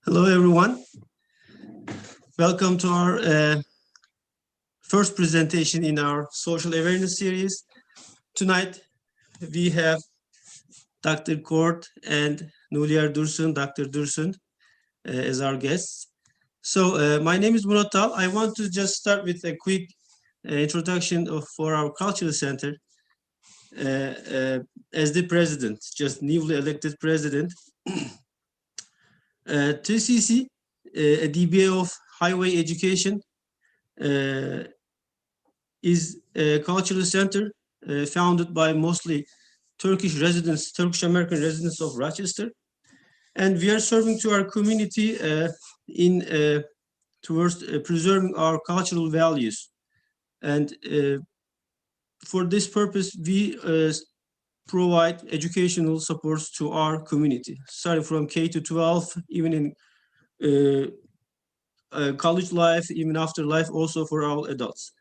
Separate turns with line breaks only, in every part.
Hello, everyone. Welcome to our first presentation in our social awareness series. Tonight, we have Dr. Kort and Nuliyar Dursun, Dr. Dursun, as our guests. So my name is Murat Tal. I want to just start with a quick introduction for our cultural center. As the president, just newly elected president, TCC, a DBA of Highway Education, is a cultural center founded by mostly Turkish residents, Turkish American residents of Rochester, and we are serving to our community towards preserving our cultural values. And for this purpose, we provide educational supports to our community, starting from K to 12, even in college life, even after life, also for all adults.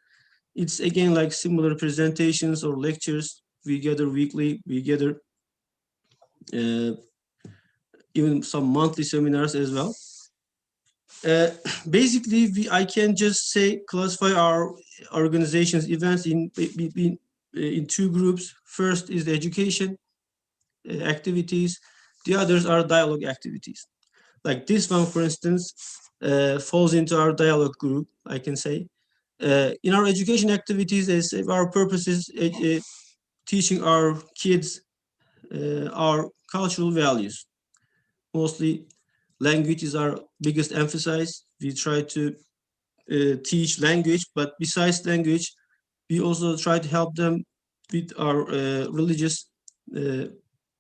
It's again like similar presentations or lectures. We gather weekly, we gather even some monthly seminars as well. Basically, I can just say classify our organization's events in two groups. First is the education activities. The others are dialogue activities. Like this one, for instance, falls into our dialogue group, I can say. In our education activities, our purpose is teaching our kids our cultural values. Mostly language is our biggest emphasis. We try to teach language, but besides language, we also try to help them with our religious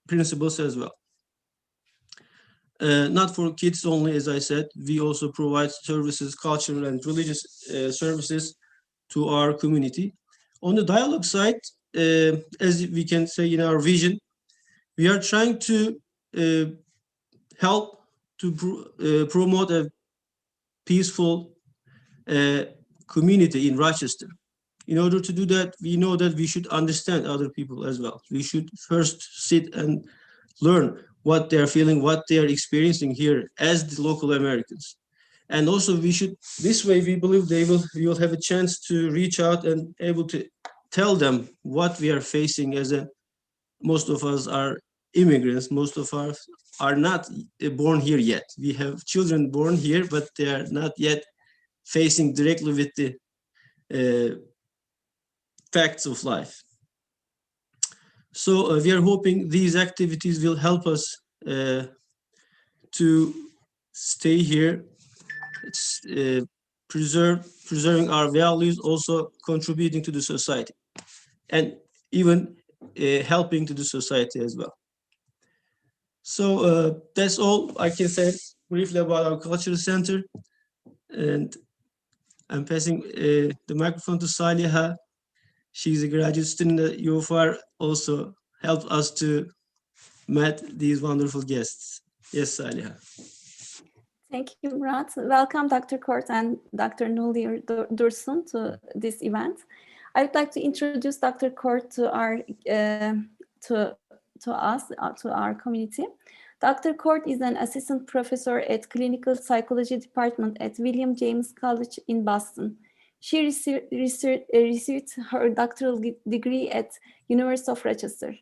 principles as well. Not for kids only, as I said, we also provide services, cultural and religious services to our community. On the dialogue side, as we can say in our vision, we are trying to help to promote a peaceful community in Rochester. In order to do that, we know that we should understand other people as well. We should first sit and learn what they're feeling, what they're experiencing here as the local Americans. And also we should, this way we believe we will have a chance to reach out and able to tell them what we are facing most of us are immigrants, most of us are not born here yet. We have children born here, but they are not yet facing directly with the facts of life. So we are hoping these activities will help us to stay here, preserving our values, also contributing to the society, and even helping to the society as well. So that's all I can say briefly about our cultural center. And I'm passing the microphone to Saliha. She's a graduate student at UFR, also helped us to meet these wonderful guests. Yes, Saliha.
Thank you, Murat. Welcome, Dr. Kort and Dr. Nuliyar Dursun to this event. I would like to introduce Dr. Kort to our community. Dr. Kort is an assistant professor at Clinical Psychology Department at William James College in Boston. She received her doctoral degree at University of Rochester.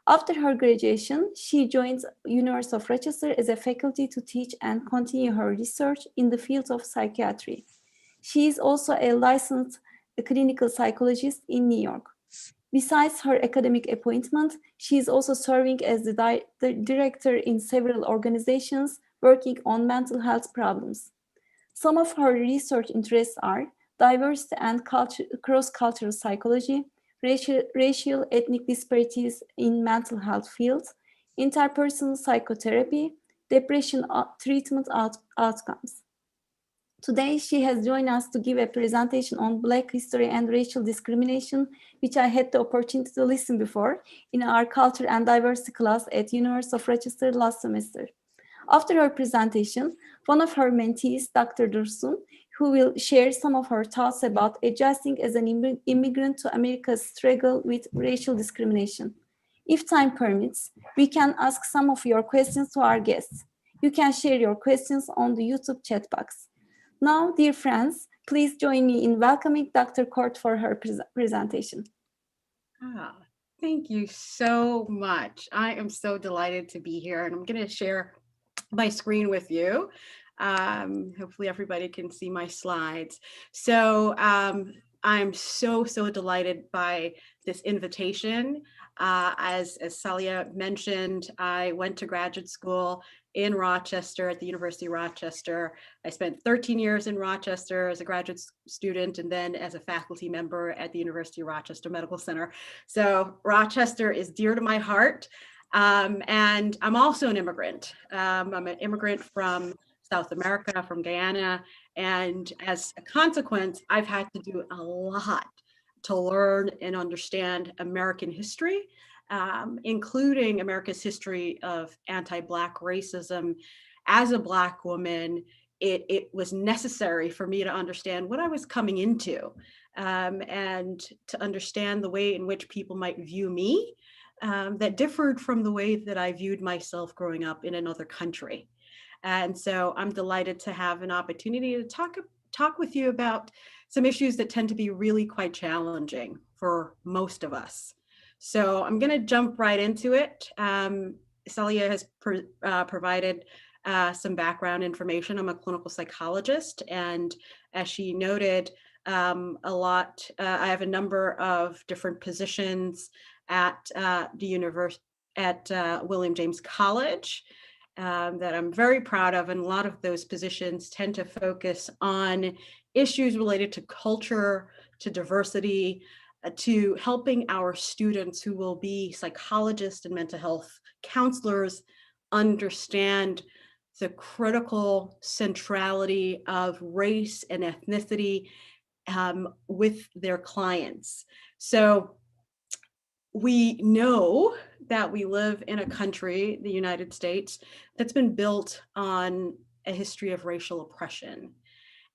After her graduation, she joined University of Rochester as a faculty to teach and continue her research in the field of psychiatry. She is also a licensed clinical psychologist in New York. Besides her academic appointment, she is also serving as the director in several organizations working on mental health problems. Some of her research interests are diversity and cross-cultural psychology, racial ethnic disparities in mental health fields, interpersonal psychotherapy, depression treatment outcomes. Today, she has joined us to give a presentation on Black history and racial discrimination, which I had the opportunity to listen before in our culture and diversity class at University of Rochester last semester. After her presentation, one of her mentees, Dr. Dursun, who will share some of her thoughts about adjusting as an immigrant to America's struggle with racial discrimination. If time permits, we can ask some of your questions to our guests. You can share your questions on the YouTube chat box. Now, dear friends, please join me in welcoming Dr. Court for her presentation.
Thank you so much. I am so delighted to be here, and I'm going to share my screen with you. Hopefully everybody can see my slides. So I'm so delighted by this invitation. As Salia mentioned, I went to graduate school in Rochester at the University of Rochester. I spent 13 years in Rochester as a graduate student and then as a faculty member at the University of Rochester Medical Center. So Rochester is dear to my heart. And I'm also an immigrant. I'm an immigrant from South America, from Guyana. And as a consequence, I've had to do a lot to learn and understand American history, including America's history of anti-Black racism. As a Black woman, it was necessary for me to understand what I was coming into, and to understand the way in which people might view me, that differed from the way that I viewed myself growing up in another country. And so I'm delighted to have an opportunity to talk with you about some issues that tend to be really quite challenging for most of us. So I'm going to jump right into it. Celia has provided some background information. I'm a clinical psychologist, and as she noted, I have a number of different positions at the university at William James College that I'm very proud of, and a lot of those positions tend to focus on issues related to culture, to diversity, to helping our students who will be psychologists and mental health counselors understand the critical centrality of race and ethnicity with their clients. So we know that we live in a country, the United States, that's been built on a history of racial oppression.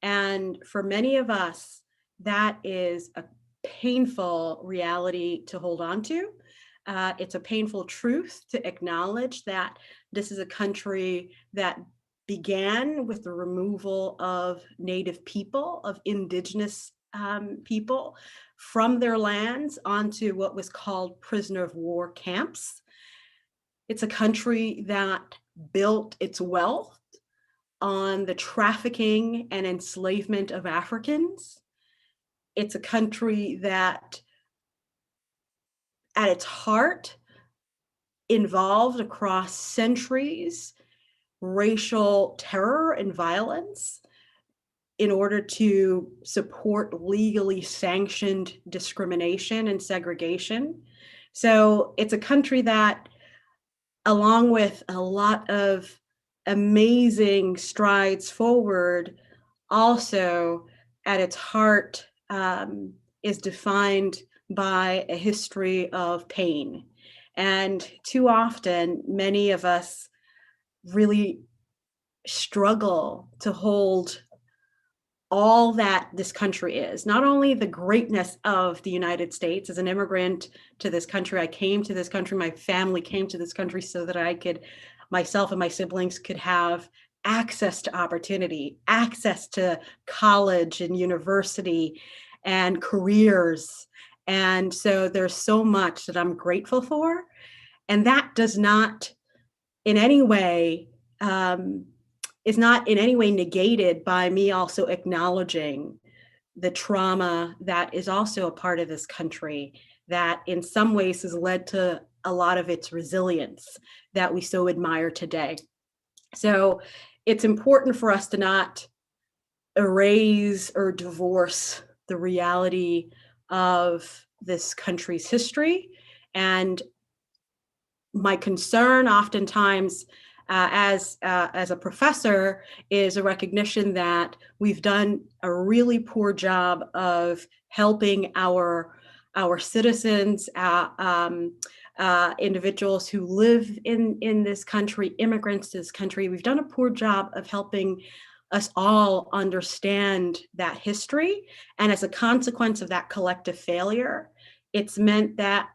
And for many of us, that is a painful reality to hold on to. It's a painful truth to acknowledge that this is a country that began with the removal of Native people, of indigenous people from their lands onto what was called prisoner of war camps. It's a country that built its wealth on the trafficking and enslavement of Africans. It's a country that, at its heart, involved across centuries racial terror and violence in order to support legally sanctioned discrimination and segregation. So it's a country that, along with a lot of amazing strides forward, also at its heart is defined by a history of pain. And too often, many of us really struggle to hold all that this country is, not only the greatness of the United States. As an immigrant to this country, I came to this country, my family came to this country so that I could, myself and my siblings could have access to opportunity, access to college and university and careers. And so there's so much that I'm grateful for. And that does not in any way is not in any way negated by me also acknowledging the trauma that is also a part of this country that in some ways has led to a lot of its resilience that we so admire today. So it's important for us to not erase or divorce the reality of this country's history. And my concern oftentimes as a professor is a recognition that we've done a really poor job of helping our citizens, individuals who live in this country, immigrants to this country. We've done a poor job of helping us all understand that history. And as a consequence of that collective failure, it's meant that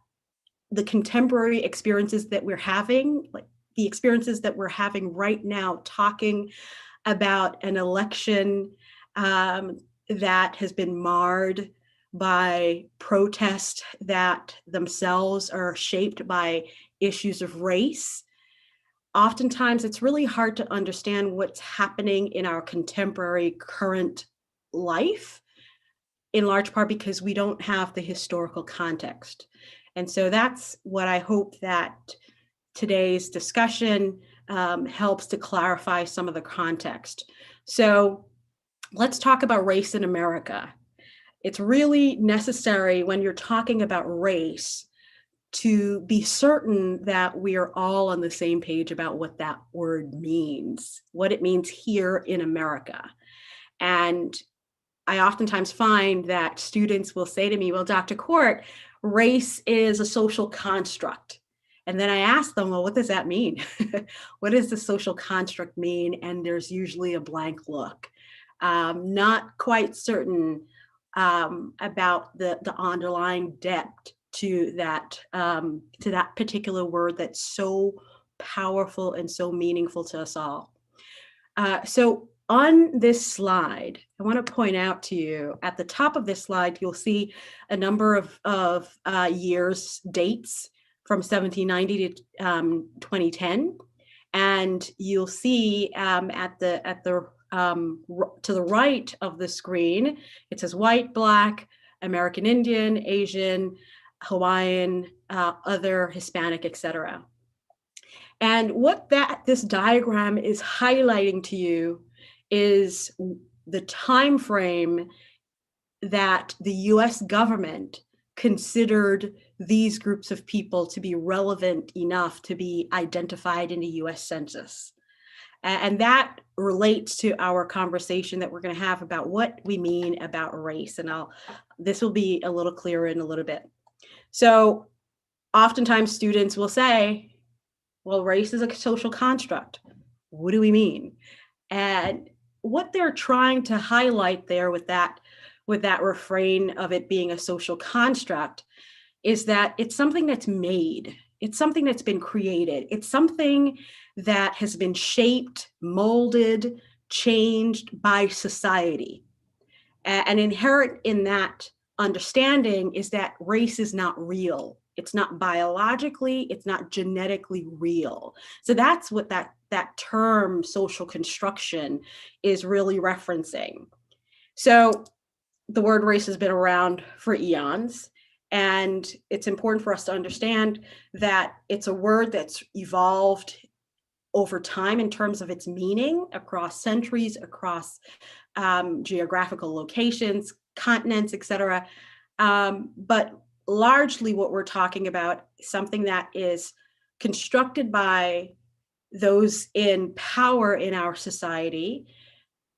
the contemporary experiences that we're having, like the experiences that we're having right now, talking about an election that has been marred by protest that themselves are shaped by issues of race. Oftentimes, it's really hard to understand what's happening in our contemporary current life, in large part because we don't have the historical context. And so that's what I hope that today's discussion helps to clarify some of the context. So let's talk about race in America. It's really necessary when you're talking about race to be certain that we are all on the same page about what that word means, what it means here in America. And I oftentimes find that students will say to me, well, Dr. Court, race is a social construct. And then I ask them, well, what does that mean? What does the social construct mean? And there's usually a blank look. Not quite certain about the underlying depth to that particular word that's so powerful and so meaningful to us all. So on this slide, I want to point out to you at the top of this slide, you'll see a number of years, dates from 1790 to 2010, and you'll see to the right of the screen, it says white, Black, American Indian, Asian, Hawaiian, other, Hispanic, etc. And what this diagram is highlighting to you is the time frame that the US government considered these groups of people to be relevant enough to be identified in the US Census. And that relates to our conversation that we're going to have about what we mean about race. And this will be a little clearer in a little bit. So oftentimes students will say, well, race is a social construct. What do we mean? And what they're trying to highlight there with that refrain of it being a social construct is that it's something that's made. It's something that's been created. It's something that has been shaped, molded, changed by society. And inherent in that understanding is that race is not real. It's not biologically, it's not genetically real. So that's what that term social construction is really referencing. So the word race has been around for eons. And it's important for us to understand that it's a word that's evolved over time in terms of its meaning across centuries, across geographical locations, continents, etc. But largely what we're talking about is something that is constructed by those in power in our society.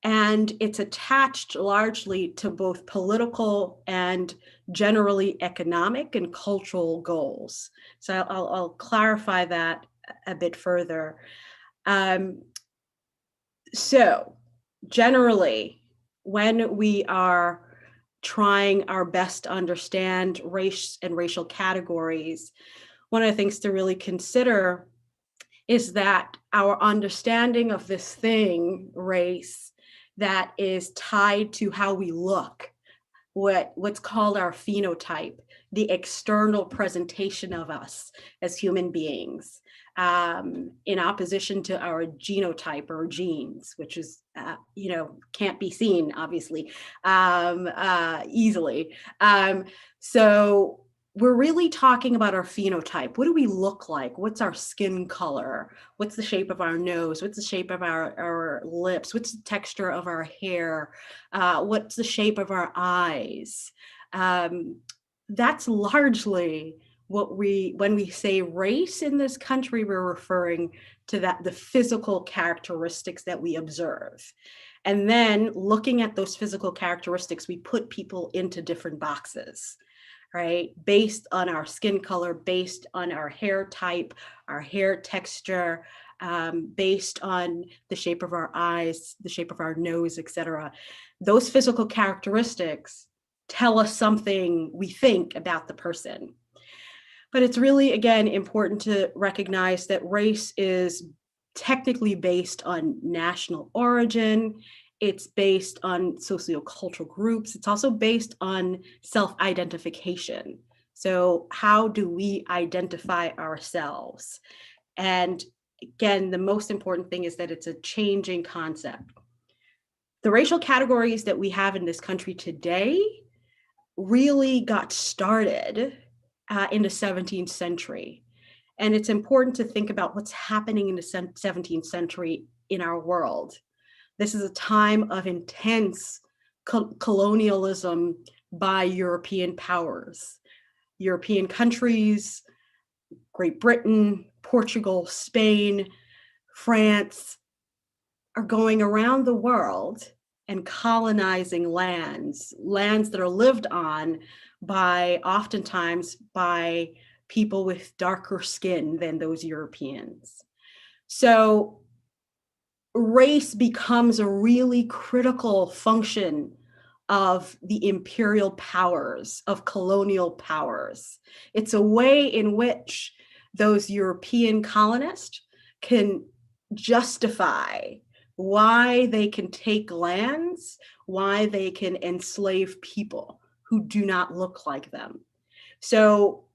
And it's attached largely to both political and generally economic and cultural goals. So I'll clarify that a bit further. So generally, when we are trying our best to understand race and racial categories, one of the things to really consider is that our understanding of this thing, race, that is tied to how we look, what's called our phenotype, the external presentation of us as human beings, in opposition to our genotype or genes, which is, can't be seen, obviously, easily. So we're really talking about our phenotype. What do we look like? What's our skin color? What's the shape of our nose? What's the shape of our lips? What's the texture of our hair? What's the shape of our eyes? That's largely when we say race in this country, we're referring to the physical characteristics that we observe. And then looking at those physical characteristics, we put people into different boxes, right? Based on our skin color, based on our hair type, our hair texture, based on the shape of our eyes, the shape of our nose, etc. Those physical characteristics tell us something we think about the person. But it's really, again, important to recognize that race is technically based on national origin. It's based on sociocultural groups. It's also based on self-identification. So how do we identify ourselves? And again, the most important thing is that it's a changing concept. The racial categories that we have in this country today really got started in the 17th century. And it's important to think about what's happening in the 17th century in our world. This is a time of intense colonialism by European powers. European countries, Great Britain, Portugal, Spain, France, are going around the world and colonizing lands that are lived on by, oftentimes, by people with darker skin than those Europeans. So race becomes a really critical function of the imperial powers, of colonial powers. It's a way in which those European colonists can justify why they can take lands, why they can enslave people who do not look like them. So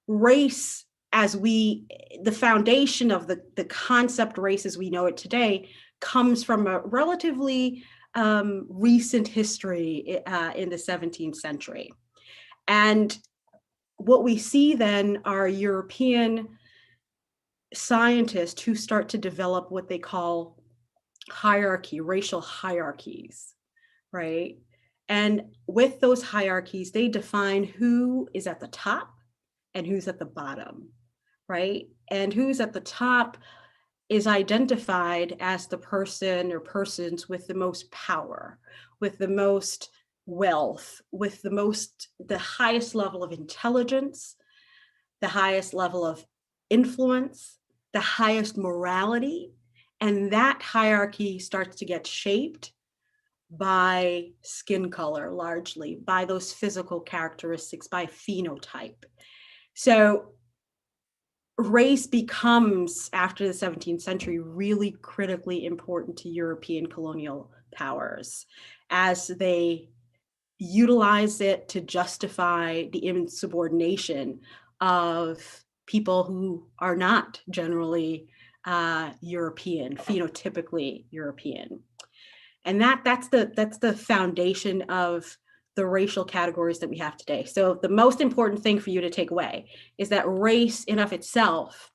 race, the foundation of the concept race as we know it today, comes from a relatively recent history in the 17th century. And what we see then are European scientists who start to develop what they call racial hierarchies, right? And with those hierarchies, they define who is at the top and who's at the bottom, right? And who's at the top is identified as the person or persons with the most power, with the most wealth, with the highest level of intelligence, the highest level of influence, the highest morality. And that hierarchy starts to get shaped by skin color, largely, by those physical characteristics, by phenotype. So race becomes, after the 17th century, really critically important to European colonial powers as they utilize it to justify the insubordination of people who are not generally European, phenotypically European. And that's the foundation of the racial categories that we have today. So the most important thing for you to take away is that race in of itself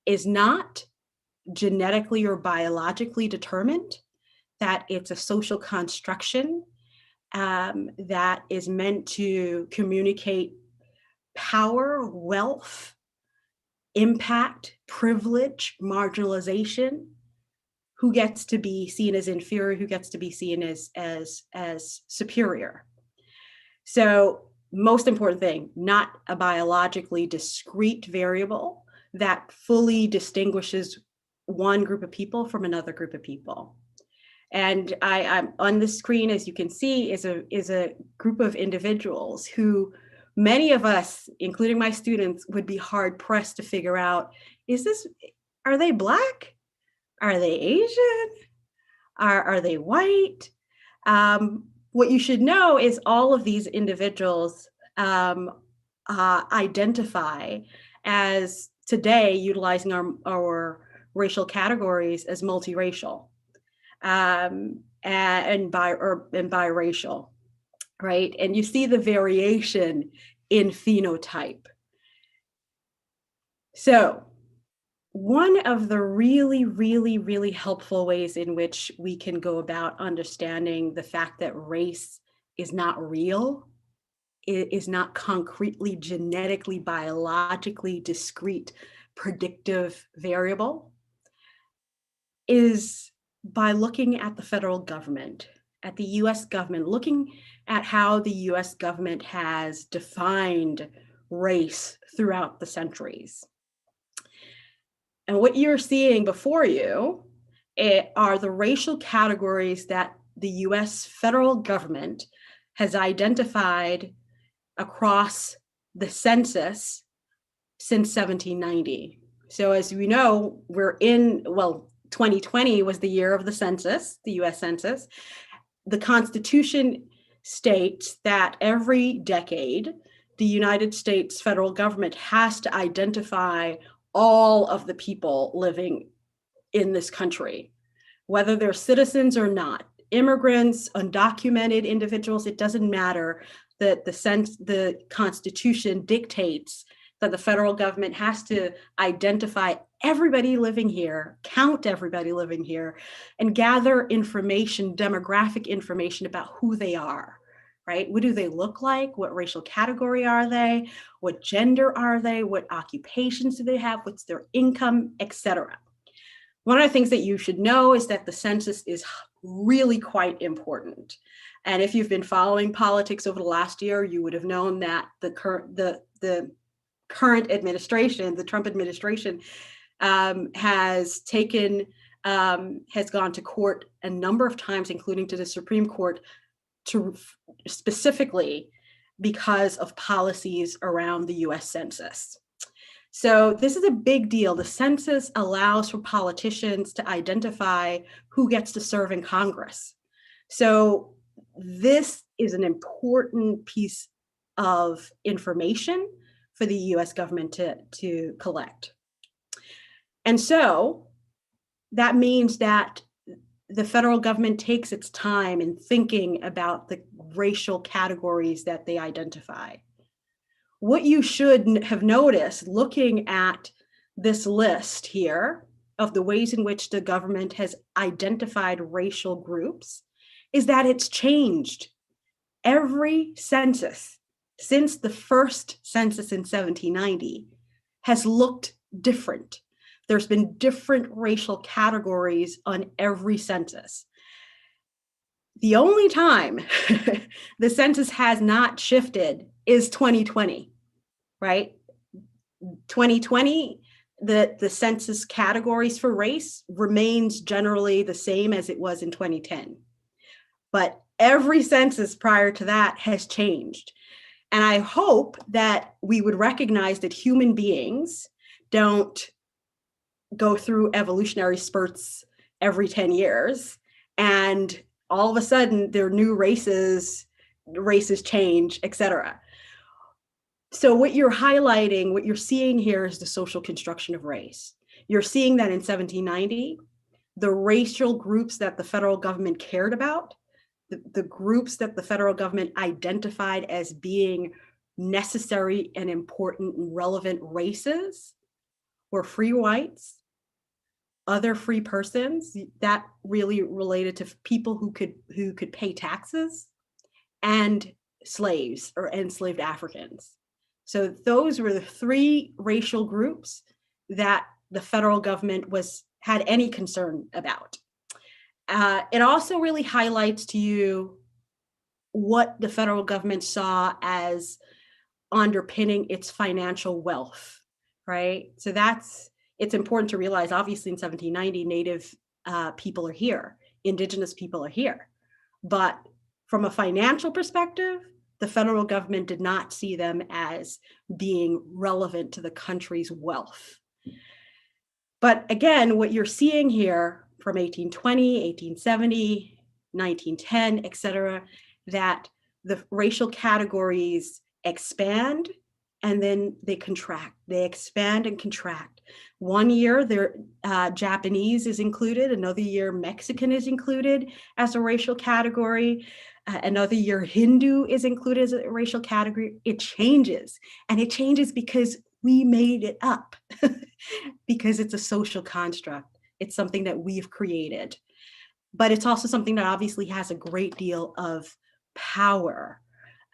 is not genetically or biologically determined, that it's a social construction that is meant to communicate power, wealth, impact, privilege, marginalization, who gets to be seen as inferior, who gets to be seen as superior. So most important thing, not a biologically discrete variable that fully distinguishes one group of people from another group of people. And I'm on the screen, as you can see, is a group of individuals who many of us, including my students, would be hard pressed to figure out, are they Black? Are they Asian? Are they white? What you should know is all of these individuals identify as today, utilizing our racial categories, as multiracial and biracial, right? And you see the variation in phenotype. So one of the really, really, really helpful ways in which we can go about understanding the fact that race is not real, it is not concretely, genetically, biologically discrete, predictive variable, is by looking at the federal government, at the US government, looking at how the US government has defined race throughout the centuries. And what you're seeing before you are the racial categories that the US federal government has identified across the census since 1790. So as we know, we're in, well, 2020 was the year of the census, the US Census. The Constitution states that every decade, the United States federal government has to identify all of the people living in this country, whether they're citizens or not, immigrants, undocumented individuals, it doesn't matter. That the Constitution dictates that the federal government has to identify everybody living here, count everybody living here, and gather information, demographic information about who they are, right? What do they look like? What racial category are they? What gender are they? What occupations do they have? What's their income, etc. One of the things that you should know is that the census is really quite important. And if you've been following politics over the last year, you would have known that the current administration, the Trump administration, has gone to court a number of times, including to the Supreme Court, specifically because of policies around the US Census. So this is a big deal. The census allows for politicians to identify who gets to serve in Congress. So this is an important piece of information for the US government to collect. And so that means that the federal government takes its time in thinking about the racial categories that they identify. What you should have noticed looking at this list here of the ways in which the government has identified racial groups is that it's changed. Every census since the first census in 1790 has looked different. There's been different racial categories on every census. The only time the census has not shifted is 2020, right? 2020, the census categories for race remains generally the same as it was in 2010. But every census prior to that has changed. And I hope that we would recognize that human beings don't go through evolutionary spurts every 10 years and all of a sudden there are new races change, etc. So what you're highlighting, what you're seeing here is the social construction of race. You're seeing that in 1790, the racial groups that the federal government cared about, the groups that the federal government identified as being necessary and important and relevant races were free whites, other free persons, that really related to people who could pay taxes, and slaves or enslaved Africans. So those were the three racial groups that the federal government had any concern about. It also really highlights to you what the federal government saw as underpinning its financial wealth, right? So it's important to realize, obviously in 1790, Native people are here, Indigenous people are here. But from a financial perspective, the federal government did not see them as being relevant to the country's wealth. But again, what you're seeing here from 1820, 1870, 1910, et cetera, that the racial categories expand and then they contract. They expand and contract. One year, Japanese is included. Another year, Mexican is included as a racial category. Another year, Hindu is included as a racial category. It changes. And it changes because we made it up, because it's a social construct. It's something that we've created. But it's also something that obviously has a great deal of power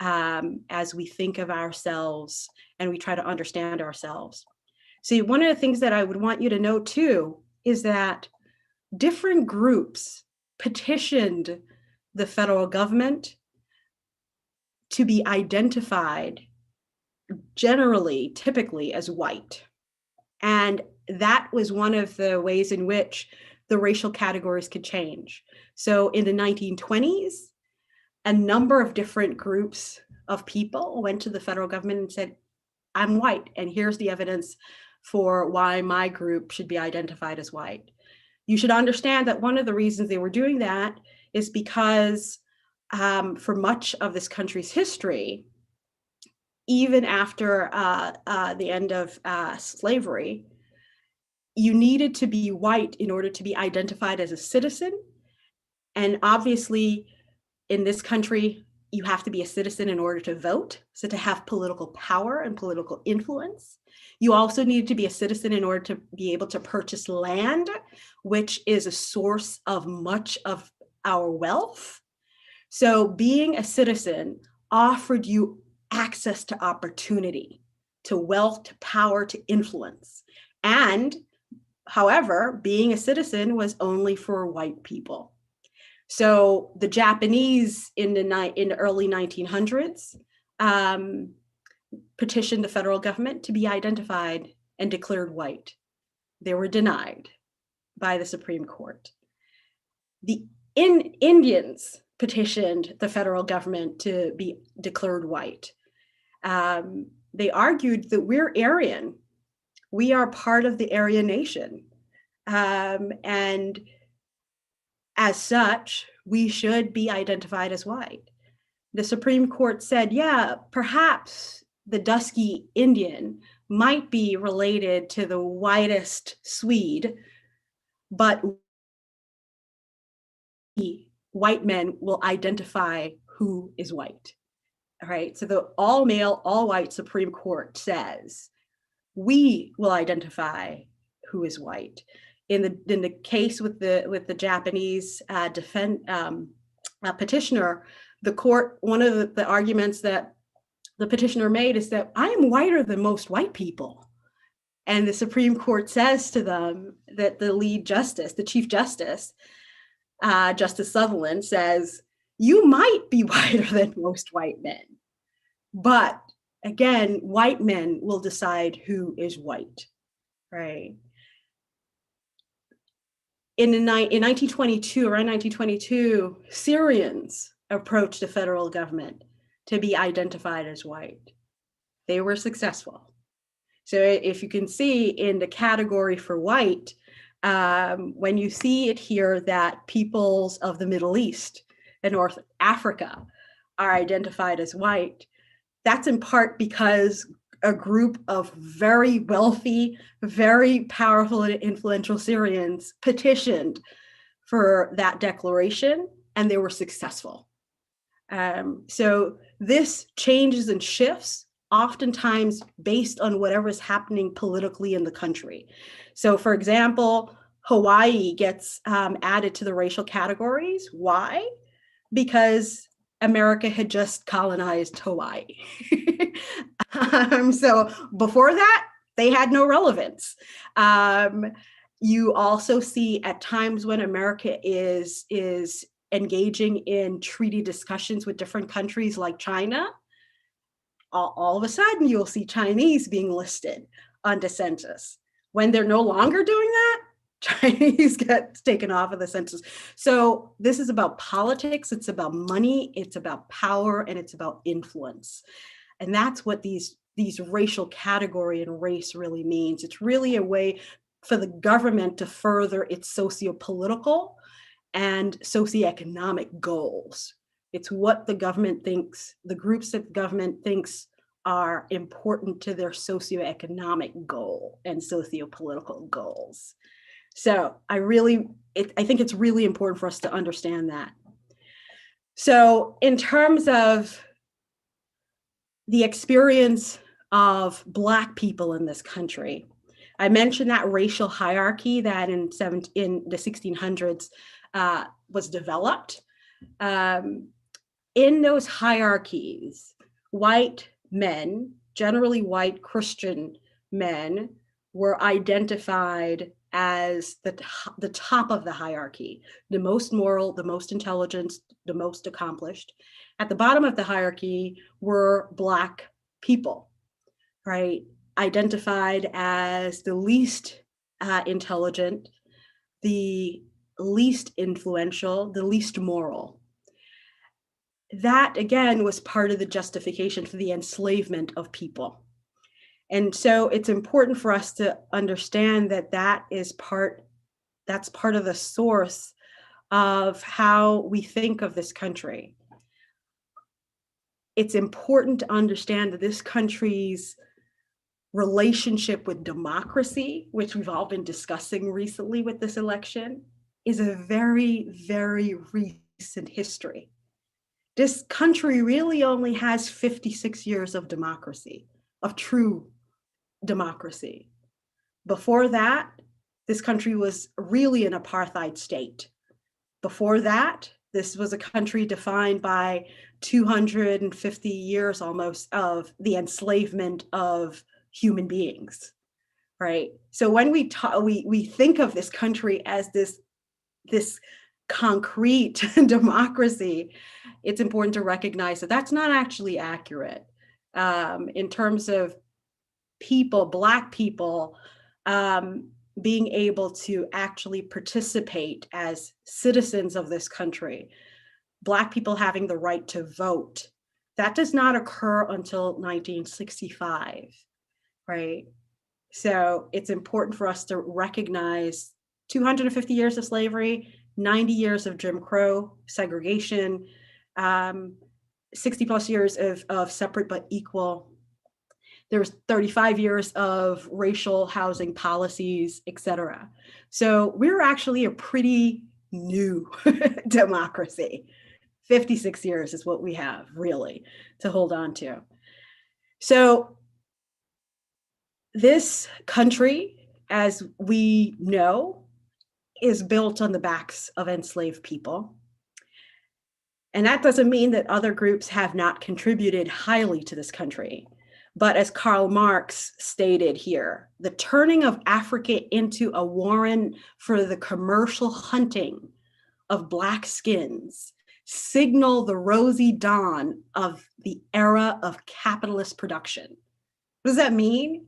as we think of ourselves and we try to understand ourselves. See, one of the things that I would want you to know too is that different groups petitioned the federal government to be identified generally, typically as white. And that was one of the ways in which the racial categories could change. So in the 1920s, a number of different groups of people went to the federal government and said, I'm white, and here's the evidence for why my group should be identified as white. You should understand that one of the reasons they were doing that is because for much of this country's history, even after the end of slavery, you needed to be white in order to be identified as a citizen. And obviously, in this country, you have to be a citizen in order to vote, so to have political power and political influence. You also need to be a citizen in order to be able to purchase land, which is a source of much of our wealth. So being a citizen offered you access to opportunity, to wealth, to power, to influence. And however, being a citizen was only for white people. So the Japanese in the early 1900s petitioned the federal government to be identified and declared white. They were denied by the Supreme Court. The Indians petitioned the federal government to be declared white. They argued that we're Aryan. We are part of the Aryan nation. And as such, we should be identified as white. The Supreme Court said, yeah, perhaps the dusky Indian might be related to the whitest Swede, but white men will identify who is white. All right, so the all male, all white Supreme Court says, we will identify who is white. In the case with the Japanese petitioner, the court, one of the arguments that the petitioner made is that I am whiter than most white people. And the Supreme Court says to them that the lead justice, the Chief Justice, Justice Sutherland, says, you might be whiter than most white men, but again, white men will decide who is white, right? In 1922, around 1922, Syrians approached the federal government to be identified as white. They were successful. So if you can see in the category for white, when you see it here that peoples of the Middle East and North Africa are identified as white, that's in part because a group of very wealthy, very powerful and influential Syrians petitioned for that declaration, and they were successful. So this changes and shifts, oftentimes based on whatever is happening politically in the country. So for example, Hawaii gets added to the racial categories. Why? Because America had just colonized Hawaii. So before that, they had no relevance. You also see at times when America is engaging in treaty discussions with different countries like China, all of a sudden you'll see Chinese being listed on the census. When they're no longer doing that, Chinese get taken off of the census. So this is about politics, it's about money, it's about power, and it's about influence. And that's what these racial category and race really means. It's really a way for the government to further its socio-political and socioeconomic goals. It's what the government thinks, the groups that the government thinks are important to their socioeconomic goal and socio-political goals. So I think it's really important for us to understand that. So in terms of the experience of Black people in this country, I mentioned that racial hierarchy that in the 1600s was developed. In those hierarchies, white men, generally white Christian men, were identified as the top of the hierarchy, the most moral, the most intelligent, the most accomplished. At the bottom of the hierarchy were Black people, right? Identified as the least intelligent, the least influential, the least moral. That, again, was part of the justification for the enslavement of people. And so it's important for us to understand that that's part of the source of how we think of this country. It's important to understand that this country's relationship with democracy, which we've all been discussing recently with this election, is a very, very recent history. This country really only has 56 years of democracy, of true democracy. Before that, this country was really an apartheid state. Before that, this was a country defined by 250 years almost of the enslavement of human beings, right? So when we think of this country as this concrete democracy, it's important to recognize that that's not actually accurate. In terms of people, Black people, being able to actually participate as citizens of this country, Black people having the right to vote, that does not occur until 1965, right? So it's important for us to recognize 250 years of slavery, 90 years of Jim Crow segregation, 60 plus years of separate but equal. There's 35 years of racial housing policies, et cetera. So we're actually a pretty new democracy. 56 years is what we have really to hold on to. So this country, as we know, is built on the backs of enslaved people. And that doesn't mean that other groups have not contributed highly to this country. But as Karl Marx stated here, the turning of Africa into a warren for the commercial hunting of Black skins signal the rosy dawn of the era of capitalist production. What does that mean?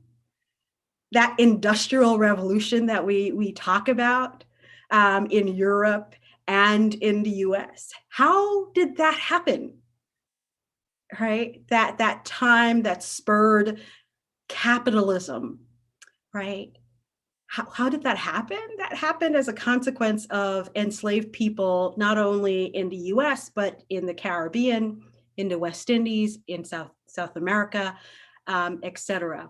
That industrial revolution that we talk about in Europe and in the US. How did that happen? Right? That time that spurred capitalism, right? How did that happen? That happened as a consequence of enslaved people, not only in the US, but in the Caribbean, in the West Indies, in South America, et cetera.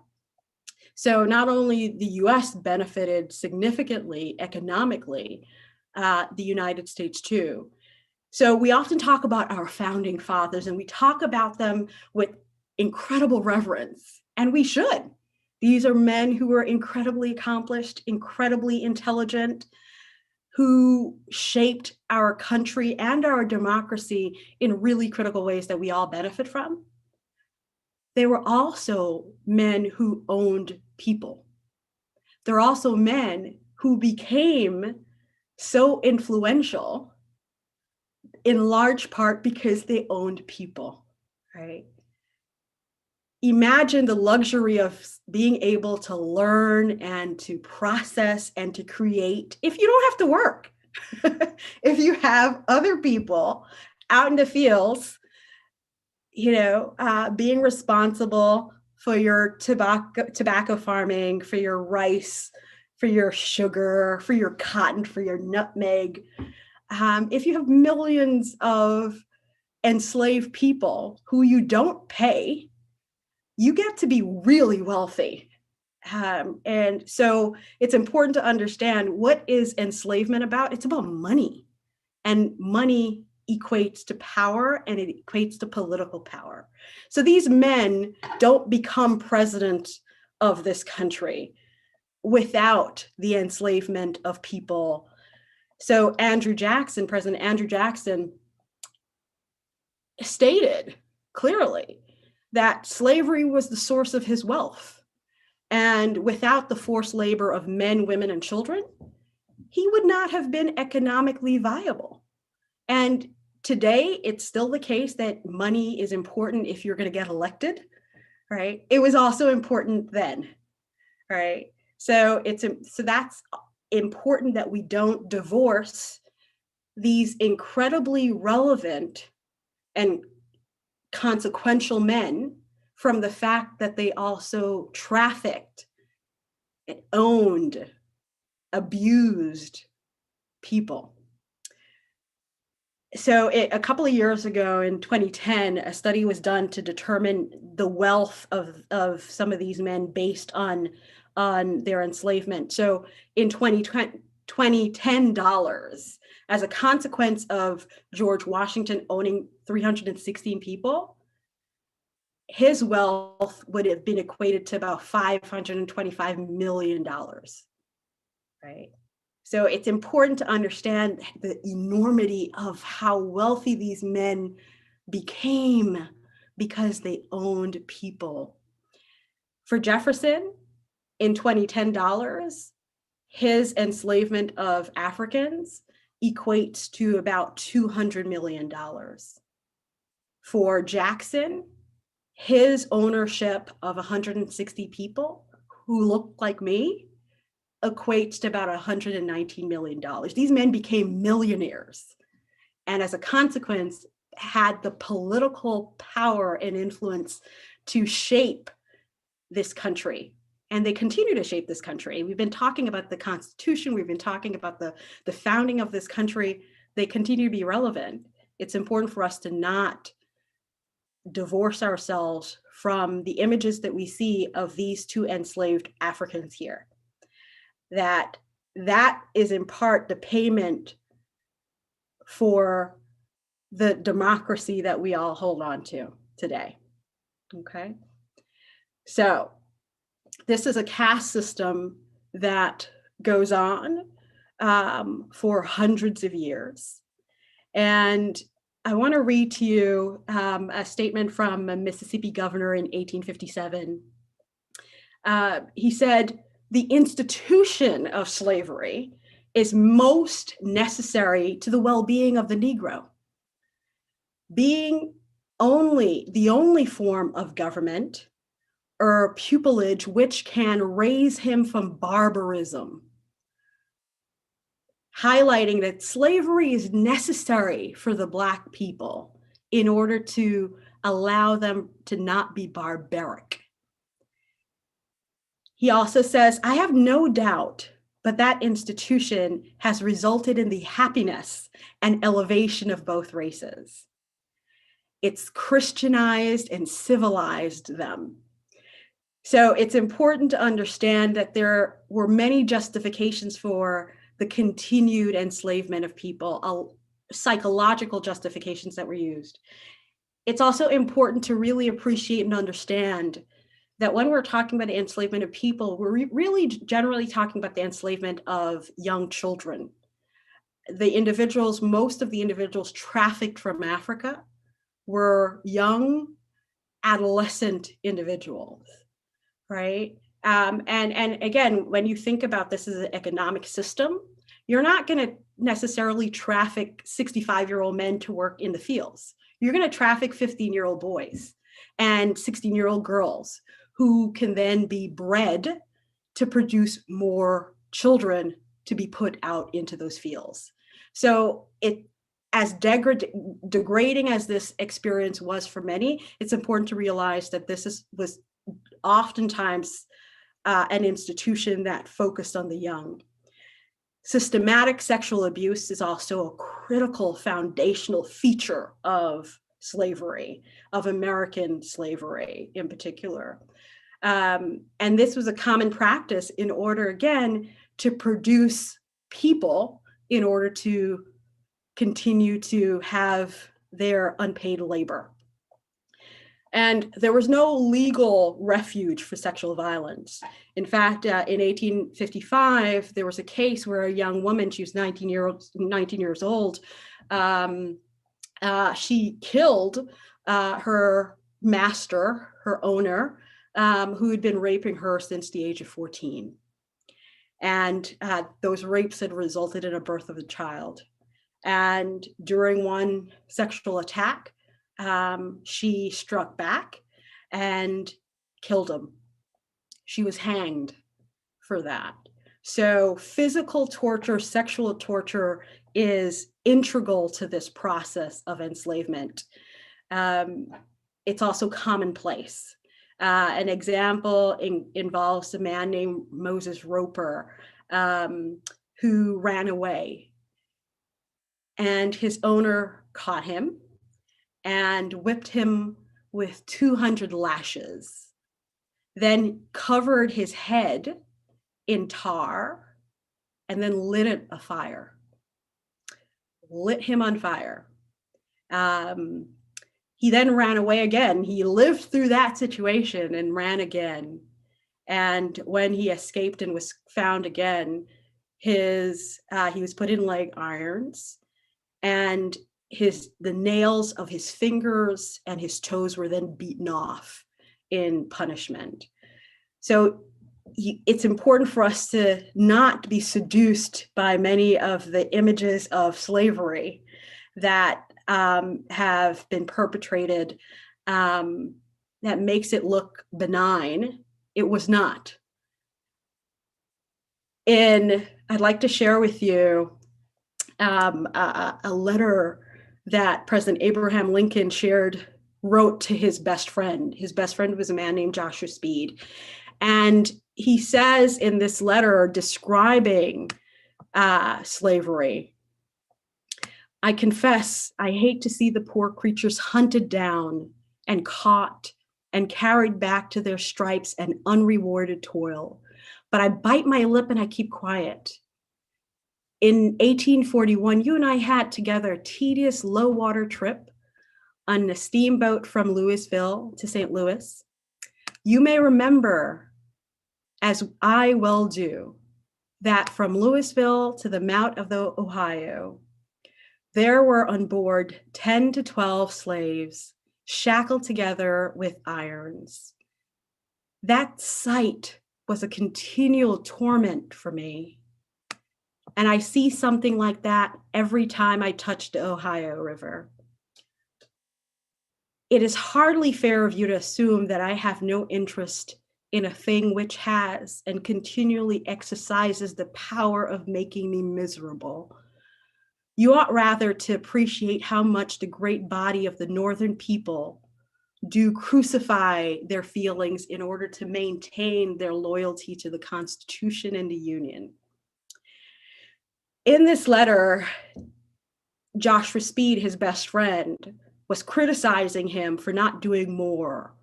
So not only the US benefited significantly economically, the United States too. So we often talk about our founding fathers and we talk about them with incredible reverence, and we should. These are men who were incredibly accomplished, incredibly intelligent, who shaped our country and our democracy in really critical ways that we all benefit from. They were also men who owned people. They're also men who became so influential in large part because they owned people, right? Imagine the luxury of being able to learn and to process and to create if you don't have to work. If you have other people out in the fields, being responsible for your tobacco farming, for your rice, for your sugar, for your cotton, for your nutmeg. If you have millions of enslaved people who you don't pay, you get to be really wealthy. And so it's important to understand, what is enslavement about? It's about money, and money equates to power, and it equates to political power. So these men don't become president of this country without the enslavement of people. So President Andrew Jackson stated clearly that slavery was the source of his wealth. And without the forced labor of men, women, and children, he would not have been economically viable. And today, it's still the case that money is important if you're going to get elected, right? It was also important then, right? So that's important that we don't divorce these incredibly relevant and consequential men from the fact that they also trafficked, owned, abused people. So a couple of years ago in 2010, a study was done to determine the wealth of some of these men based on their enslavement. So in 2010 dollars, as a consequence of George Washington owning 316 people, his wealth would have been equated to about $525 million, right? So it's important to understand the enormity of how wealthy these men became because they owned people. For Jefferson, in 2010 dollars, his enslavement of Africans equates to about $200 million. For Jackson, his ownership of 160 people who looked like me equates to about $119 million. These men became millionaires, and as a consequence, had the political power and influence to shape this country. And they continue to shape this country. We've been talking about the Constitution. We've been talking about the founding of this country. They continue to be relevant. It's important for us to not divorce ourselves from the images that we see of these two enslaved Africans here. That is in part the payment for the democracy that we all hold on to today. Okay. So this is a caste system that goes on for hundreds of years. And I want to read to you a statement from a Mississippi governor in 1857. He said, "The institution of slavery is most necessary to the well-being of the Negro, being the only form of government or pupillage which can raise him from barbarism," highlighting that slavery is necessary for the Black people in order to allow them to not be barbaric. He also says, "I have no doubt but that institution has resulted in the happiness and elevation of both races. It's Christianized and civilized them." So it's important to understand that there were many justifications for the continued enslavement of people, psychological justifications that were used. It's also important to really appreciate and understand that when we're talking about the enslavement of people, we're really generally talking about the enslavement of young children. Most of the individuals trafficked from Africa were young, adolescent individuals, right? And again, when you think about this as an economic system, you're not going to necessarily traffic 65-year-old men to work in the fields. You're going to traffic 15-year-old boys and 16-year-old girls who can then be bred to produce more children to be put out into those fields. So as degrading as this experience was for many, it's important to realize that this was oftentimes an institution that focused on the young. Systematic sexual abuse is also a critical foundational feature of slavery, of American slavery in particular. And this was a common practice in order, again, to produce people in order to continue to have their unpaid labor. And there was no legal refuge for sexual violence. In fact, in 1855, there was a case where a young woman, she was 19 years old, she killed her master, her owner, who had been raping her since the age of 14. And those rapes had resulted in a birth of a child. And during one sexual attack, she struck back and killed him. She was hanged for that. So physical torture, sexual torture is integral to this process of enslavement. It's also commonplace. An example involves a man named Moses Roper, who ran away, and his owner caught him and whipped him with 200 lashes, then covered his head in tar, and then lit it afire. Lit him on fire. He then ran away again. He lived through that situation and ran again. And when he escaped and was found again, he was put in leg irons, and the nails of his fingers and his toes were then beaten off in punishment. So it's important for us to not be seduced by many of the images of slavery that have been perpetrated, that makes it look benign. It was not. I'd like to share with you a letter that President Abraham Lincoln wrote to his best friend. His best friend was a man named Joshua Speed. And he says in this letter describing slavery, "I confess, I hate to see the poor creatures hunted down and caught and carried back to their stripes and unrewarded toil. But I bite my lip and I keep quiet. In 1841, you and I had together a tedious low water trip on a steamboat from Louisville to St. Louis. You may remember, as I well do, that from Louisville to the mouth of the Ohio, there were on board 10 to 12 slaves shackled together with irons. That sight was a continual torment for me. And I see something like that every time I touch the Ohio River. It is hardly fair of you to assume that I have no interest in a thing which has and continually exercises the power of making me miserable. You ought rather to appreciate how much the great body of the Northern people do crucify their feelings in order to maintain their loyalty to the Constitution and the Union." In this letter, Joshua Speed, his best friend, was criticizing him for not doing more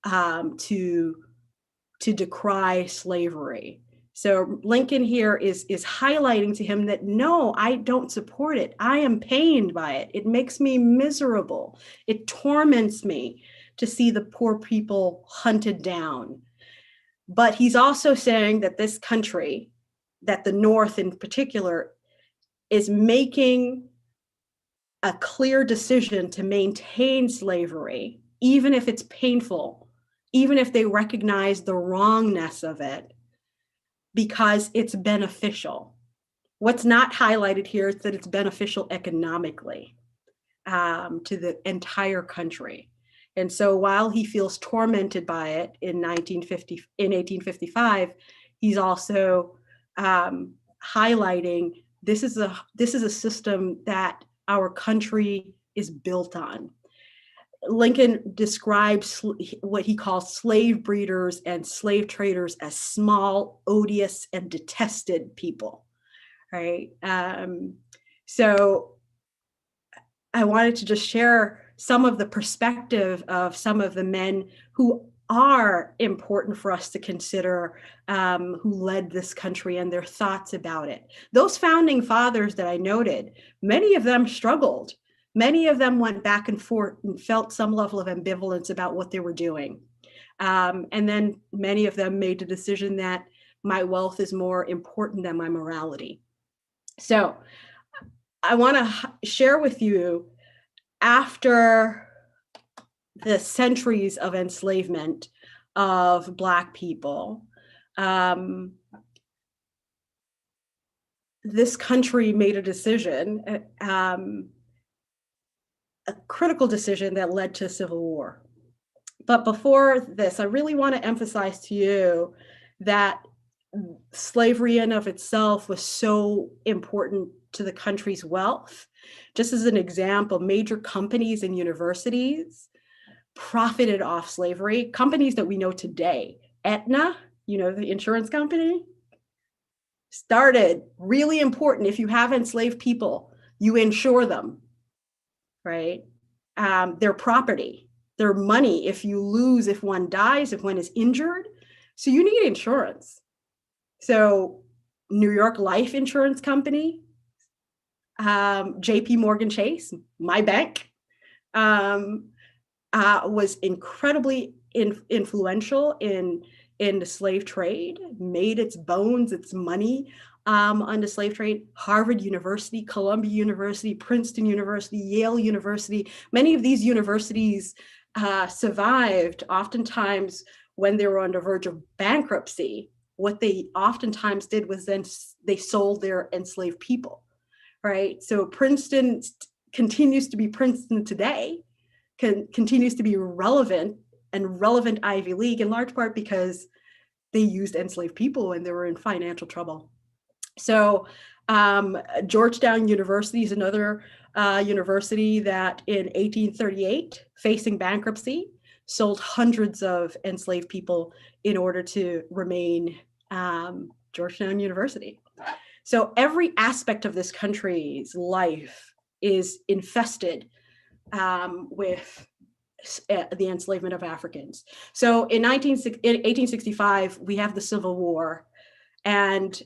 to decry slavery. So Lincoln here is highlighting to him that, no, I don't support it. I am pained by it. It makes me miserable. It torments me to see the poor people hunted down. But he's also saying that this country, that the North in particular, is making a clear decision to maintain slavery, even if it's painful, even if they recognize the wrongness of it, because it's beneficial. What's not highlighted here is that it's beneficial economically to the entire country. And so while he feels tormented by it in 1855, he's also highlighting this is a system that our country is built on. Lincoln describes what he calls slave breeders and slave traders as small, odious, and detested people, right? So I wanted to just share some of the perspective of some of the men who are important for us to consider, who led this country and their thoughts about it. Those founding fathers that I noted, many of them struggled. Many of them went back and forth and felt some level of ambivalence about what they were doing. And then many of them made the decision that my wealth is more important than my morality. So I want to share with you, after the centuries of enslavement of Black people, this country made a decision, a critical decision that led to civil war. But before this, I really want to emphasize to you that slavery in of itself was so important to the country's wealth. Just as an example, major companies and universities profited off slavery. Companies that we know today, Aetna, the insurance company, started, really important. If you have enslaved people, you insure them, right? Their property, their money, if you lose, if one dies, if one is injured. So you need insurance. So New York Life Insurance Company, JP Morgan Chase, my bank, was incredibly influential in the slave trade, made its bones, its money on the slave trade. Harvard University, Columbia University, Princeton University, Yale University, many of these universities survived oftentimes when they were on the verge of bankruptcy. What they oftentimes did was then they sold their enslaved people, right? So Princeton continues to be Princeton today, continues to be relevant Ivy League, in large part because they used enslaved people when they were in financial trouble. So Georgetown University is another university that in 1838, facing bankruptcy, sold hundreds of enslaved people in order to remain Georgetown University. So every aspect of this country's life is infested with the enslavement of Africans. So in 1865, we have the Civil War, and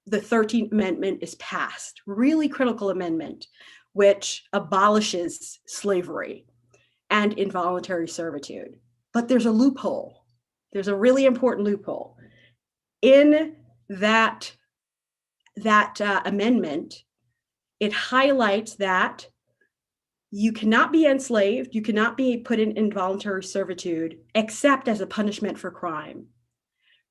the 13th Amendment is passed, really critical amendment, which abolishes slavery and involuntary servitude. But there's a loophole. There's a really important loophole. In that amendment, it highlights that you cannot be enslaved, you cannot be put in involuntary servitude, except as a punishment for crime.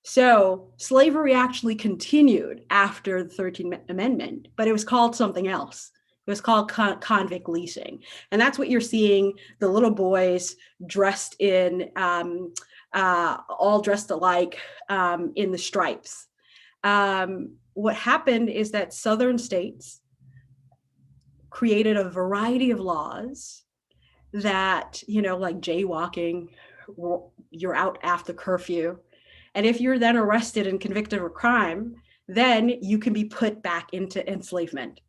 So slavery actually continued after the 13th Amendment, but it was called something else. It was called convict leasing. And that's what you're seeing, the little boys dressed in, all dressed alike in the stripes. What happened is that Southern states created a variety of laws that, like jaywalking, you're out after curfew. And if you're then arrested and convicted of a crime, then you can be put back into enslavement.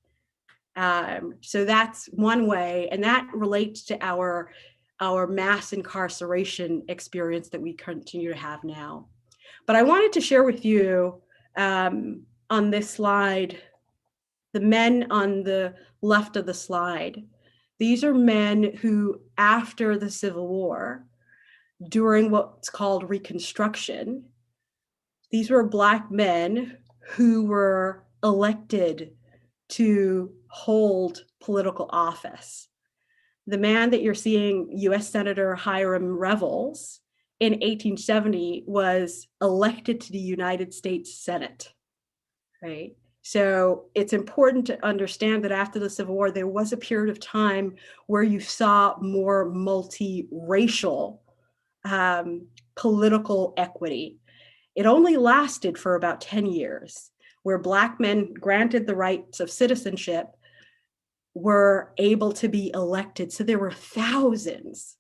So that's one way, and that relates to our mass incarceration experience that we continue to have now. But I wanted to share with you on this slide, the men on the left of the slide. These are men who, after the Civil War, during what's called Reconstruction, these were Black men who were elected to hold political office. The man that you're seeing, U.S. Senator Hiram Revels, in 1870 was elected to the United States Senate, right? So it's important to understand that after the Civil War, there was a period of time where you saw more multiracial political equity. It only lasted for about 10 years, where Black men granted the rights of citizenship were able to be elected. So there were thousands,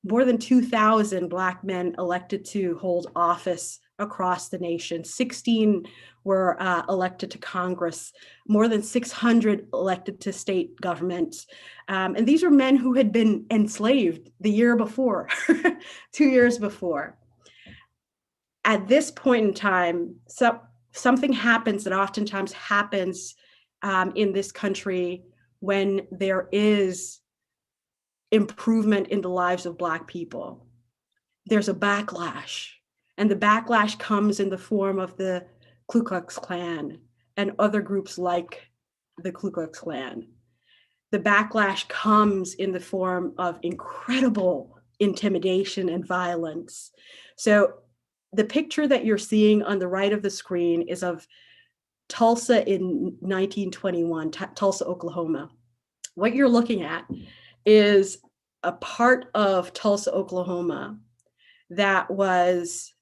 more than 2,000 Black men elected to hold office across the nation. 16 were elected to Congress, more than 600 elected to state governments. And these are men who had been enslaved the year before, 2 years before. At this point in time, something happens that oftentimes happens in this country when there is improvement in the lives of Black people. There's a backlash, and the backlash comes in the form of the Ku Klux Klan and other groups like the Ku Klux Klan. The backlash comes in the form of incredible intimidation and violence. So the picture that you're seeing on the right of the screen is of Tulsa in 1921, Tulsa, Oklahoma. What you're looking at is a part of Tulsa, Oklahoma that was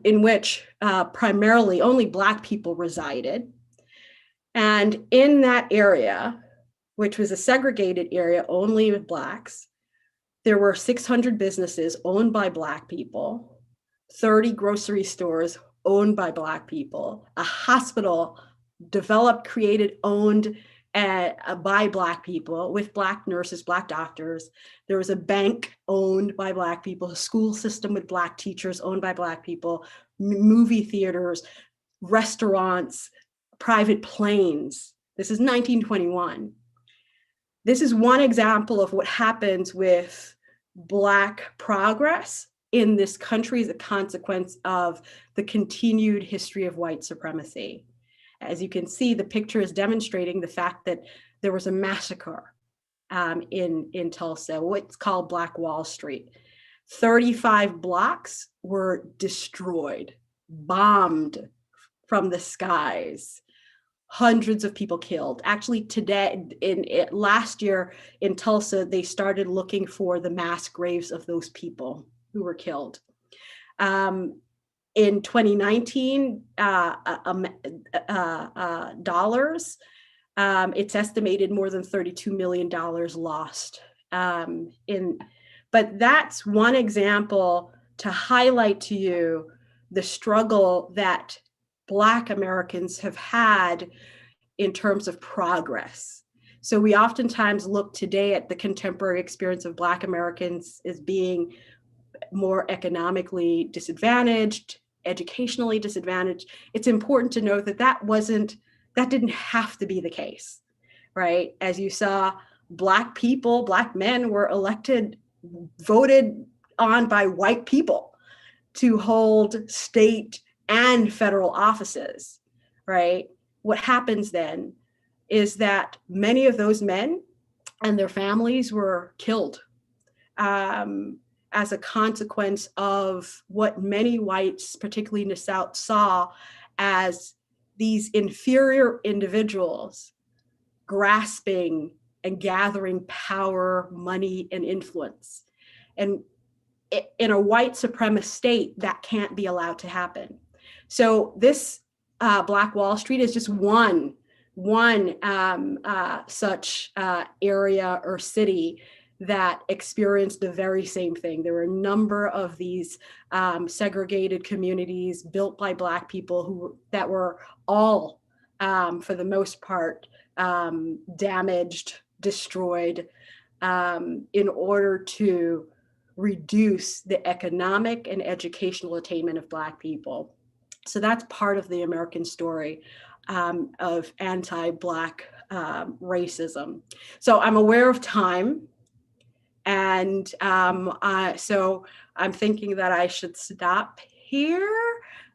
in which primarily only Black people resided. And in that area which was a segregated area only with Blacks. There were 600 businesses owned by Black people, 30 grocery stores owned by Black people, a hospital developed, created, owned by Black people with Black nurses, Black doctors. There was a bank owned by Black people, a school system with Black teachers owned by Black people, movie theaters, restaurants, private planes. This is 1921. This is one example of what happens with Black progress in this country as a consequence of the continued history of white supremacy. As you can see, the picture is demonstrating the fact that there was a massacre in Tulsa, what's called Black Wall Street. 35 blocks were destroyed, bombed from the skies. Hundreds of people killed. Actually, last year in Tulsa, they started looking for the mass graves of those people who were killed. In 2019, dollars, it's estimated more than $32 million lost. But that's one example to highlight to you the struggle that Black Americans have had in terms of progress. So we oftentimes look today at the contemporary experience of Black Americans as being more economically disadvantaged, educationally disadvantaged. It's important to note that that didn't have to be the case, right? As you saw, Black people, Black men were elected, voted on by white people to hold state and federal offices, right? What happens then is that many of those men and their families were killed as a consequence of what many whites, particularly in the South, saw as these inferior individuals grasping and gathering power, money, and influence. And in a white supremacist state, that can't be allowed to happen. So this Black Wall Street is just one such area or city that experienced the very same thing. There were a number of these segregated communities built by Black people that were all, for the most part, damaged, destroyed, in order to reduce the economic and educational attainment of Black people. So that's part of the American story of anti-Black racism. So I'm aware of time, and so I'm thinking that I should stop here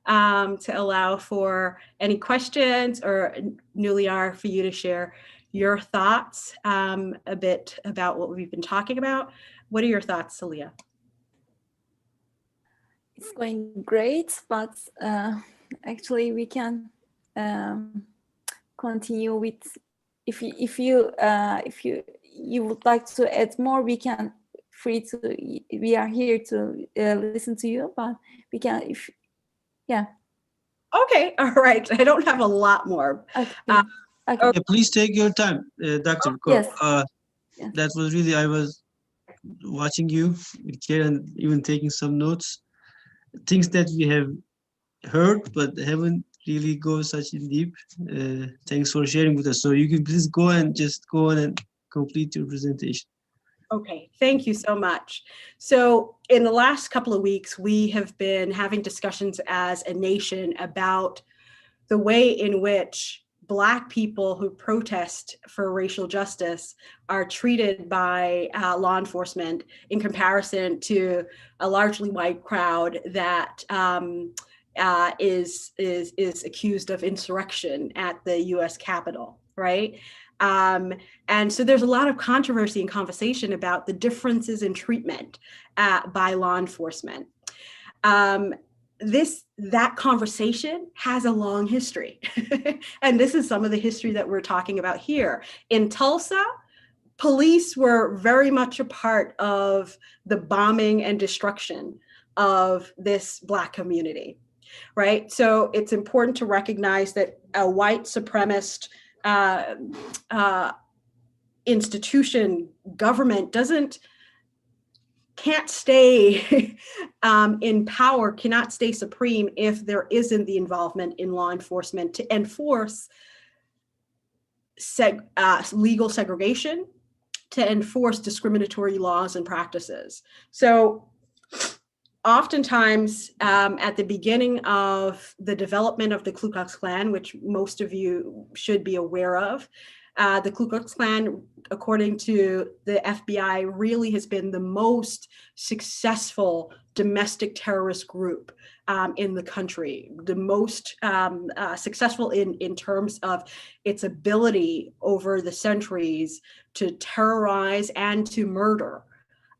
to allow for any questions, or Nuliar, for you to share your thoughts a bit about what we've been talking about. What are your thoughts, Celia?
It's going great, but actually we can continue with, if you would like to add more, we are here to listen to you, but we can,
Okay, all right. I don't have a lot more.
Okay.
Okay. Yeah, please take your time, Dr.
Yes.
Yes. That was really, I was watching you with care and even taking some notes. Things that we have heard but haven't really go such in deep. Thanks for sharing with us. So you can please go on and complete your presentation.
Okay, thank you so much. So in the last couple of weeks, we have been having discussions as a nation about the way in which Black people who protest for racial justice are treated by law enforcement in comparison to a largely white crowd that is accused of insurrection at the US Capitol, right? And so there's a lot of controversy and conversation about the differences in treatment by law enforcement. That conversation has a long history. And this is some of the history that we're talking about here. In Tulsa, police were very much a part of the bombing and destruction of this Black community, right? So it's important to recognize that a white supremacist institution, government can't stay in power, cannot stay supreme if there isn't the involvement in law enforcement to enforce legal segregation, to enforce discriminatory laws and practices. So oftentimes at the beginning of the development of the Ku Klux Klan, which most of you should be aware of, the Ku Klux Klan, according to the FBI, really has been the most successful domestic terrorist group in the country, the most successful in terms of its ability over the centuries to terrorize and to murder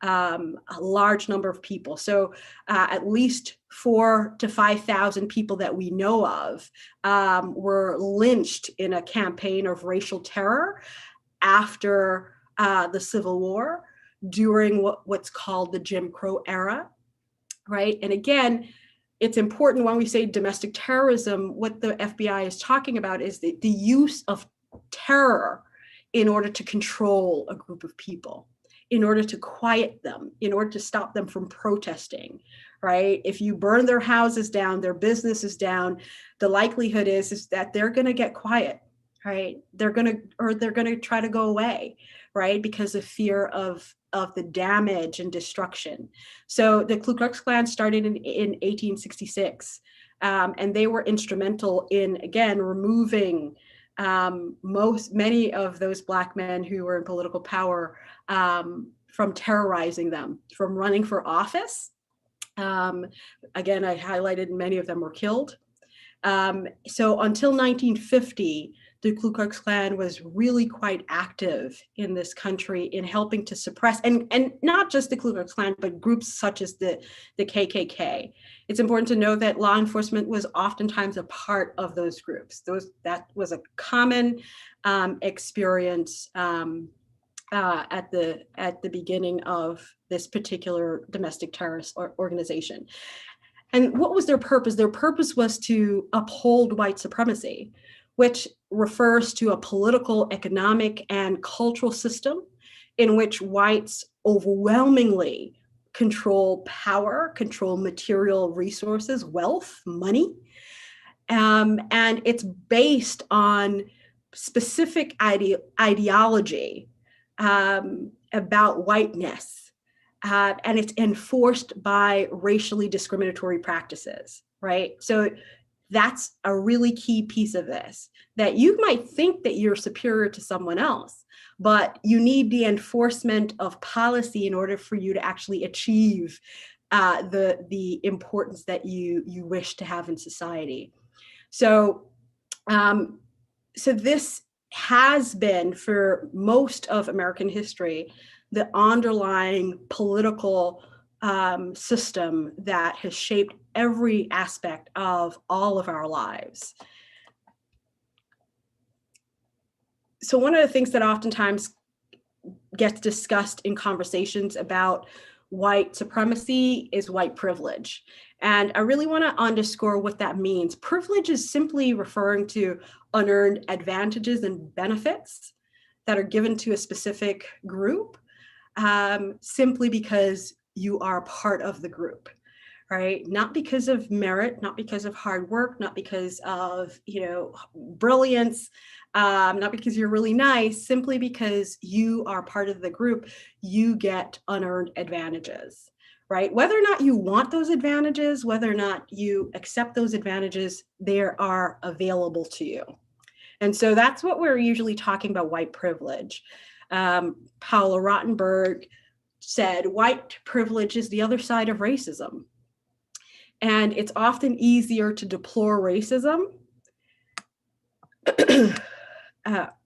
a large number of people. So at least 4,000 to 5,000 people that we know of were lynched in a campaign of racial terror after the Civil War during what's called the Jim Crow era, right? And again, it's important when we say domestic terrorism, what the FBI is talking about is the use of terror in order to control a group of people, in order to quiet them, in order to stop them from protesting, right? If you burn their houses down, their businesses down, the likelihood is that they're going to get quiet, right? They're going to try to go away, right? Because of fear of the damage and destruction. So the Ku Klux Klan started in 1866, and they were instrumental in, again, removing many of those Black men who were in political power from terrorizing them, from running for office. Again, I highlighted many of them were killed. So until 1950, the Ku Klux Klan was really quite active in this country in helping to suppress, and not just the Ku Klux Klan, but groups such as the KKK. It's important to know that law enforcement was oftentimes a part of those groups. That was a common experience at the beginning of this particular domestic terrorist organization. And what was their purpose? Their purpose was to uphold white supremacy, which refers to a political, economic, and cultural system in which whites overwhelmingly control power, control material resources, wealth, money. And it's based on specific ideology about whiteness. And it's enforced by racially discriminatory practices, right? So that's a really key piece of this, that you might think that you're superior to someone else, but you need the enforcement of policy in order for you to actually achieve the importance that you wish to have in society. So, so this has been, for most of American history, the underlying political system that has shaped every aspect of all of our lives. So one of the things that oftentimes gets discussed in conversations about white supremacy is white privilege. And I really want to underscore what that means. Privilege is simply referring to unearned advantages and benefits that are given to a specific group simply because you are part of the group, right? Not because of merit, not because of hard work, not because of, brilliance, not because you're really nice, simply because you are part of the group, you get unearned advantages, right? Whether or not you want those advantages, whether or not you accept those advantages, they are available to you. And so that's what we're usually talking about, white privilege. Paula Rottenberg said, white privilege is the other side of racism. And it's often easier to deplore racism.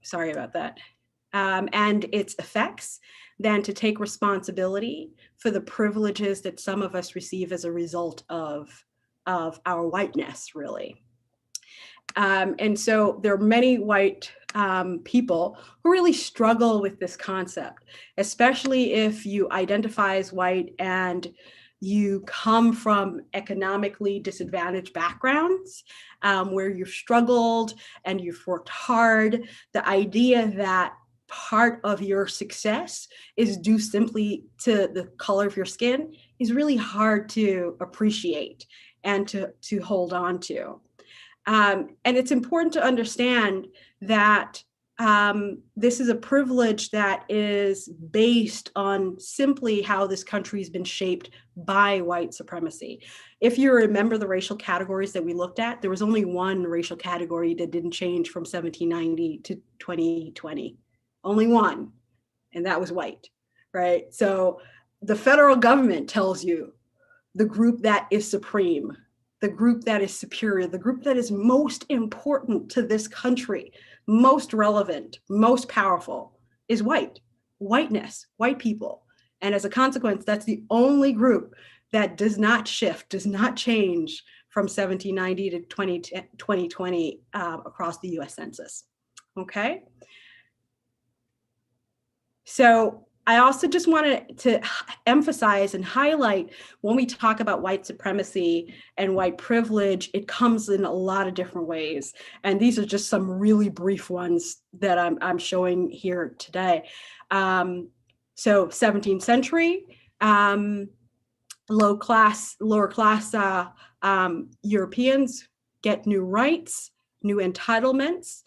Sorry about that. And its effects than to take responsibility for the privileges that some of us receive as a result of our whiteness, really. And so there are many white people who really struggle with this concept, especially if you identify as white and you come from economically disadvantaged backgrounds where you've struggled and you've worked hard. The idea that part of your success is due simply to the color of your skin is really hard to appreciate and to hold on to. And it's important to understand that this is a privilege that is based on simply how this country has been shaped by white supremacy. If you remember the racial categories that we looked at, there was only one racial category that didn't change from 1790 to 2020. Only one, and that was white, right? So the federal government tells you the group that is supreme, the group that is superior, the group that is most important to this country, most relevant, most powerful is white, whiteness, white people. And as a consequence, that's the only group that does not shift, does not change from 1790 to 2020 across the US Census, okay? So I also just wanted to emphasize and highlight when we talk about white supremacy and white privilege, it comes in a lot of different ways. And these are just some really brief ones that I'm showing here today. So 17th century, lower class Europeans get new rights, new entitlements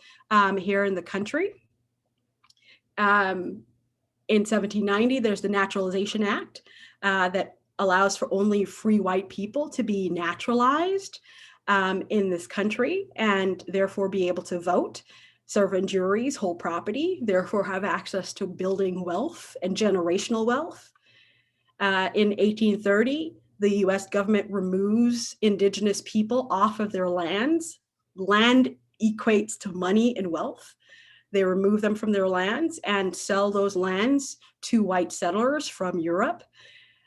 here in the country. In 1790, there's the Naturalization Act that allows for only free white people to be naturalized in this country and therefore be able to vote, serve in juries, hold property, therefore have access to building wealth and generational wealth. In 1830, the US government removes indigenous people off of their lands. Land equates to money and wealth. They remove them from their lands and sell those lands to white settlers from Europe.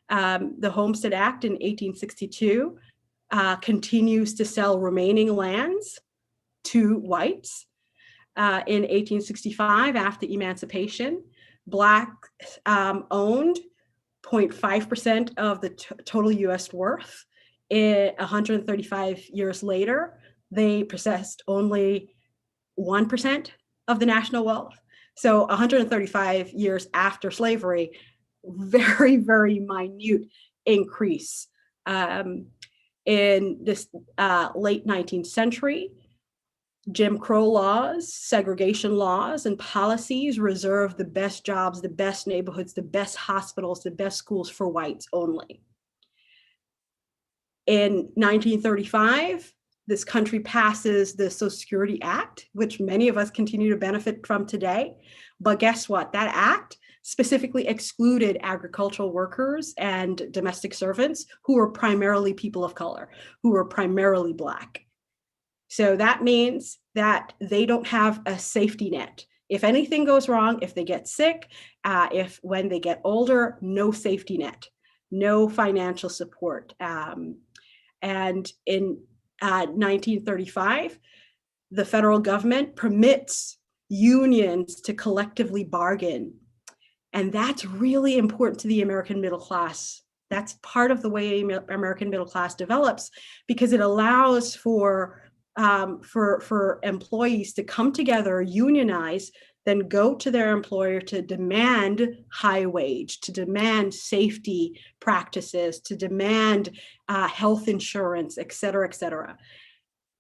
The Homestead Act in 1862 continues to sell remaining lands to whites. In 1865, after emancipation, Black owned 0.5% of the total US worth. 135 years later, they possessed only 1% of the national wealth. So 135 years after slavery, very, very minute increase. In this late 19th century, Jim Crow laws, segregation laws, and policies reserve the best jobs, the best neighborhoods, the best hospitals, the best schools for whites only. In 1935, this country passes the Social Security Act, which many of us continue to benefit from today. But guess what? That act specifically excluded agricultural workers and domestic servants who were primarily people of color, who were primarily Black. So that means that they don't have a safety net. If anything goes wrong, if they get sick, when they get older, no safety net, no financial support. And in 1935, the federal government permits unions to collectively bargain. And that's really important to the American middle class. That's part of the way American middle class develops, because it allows for employees to come together, unionize, then go to their employer to demand high wage, to demand safety practices, to demand health insurance, et cetera, et cetera.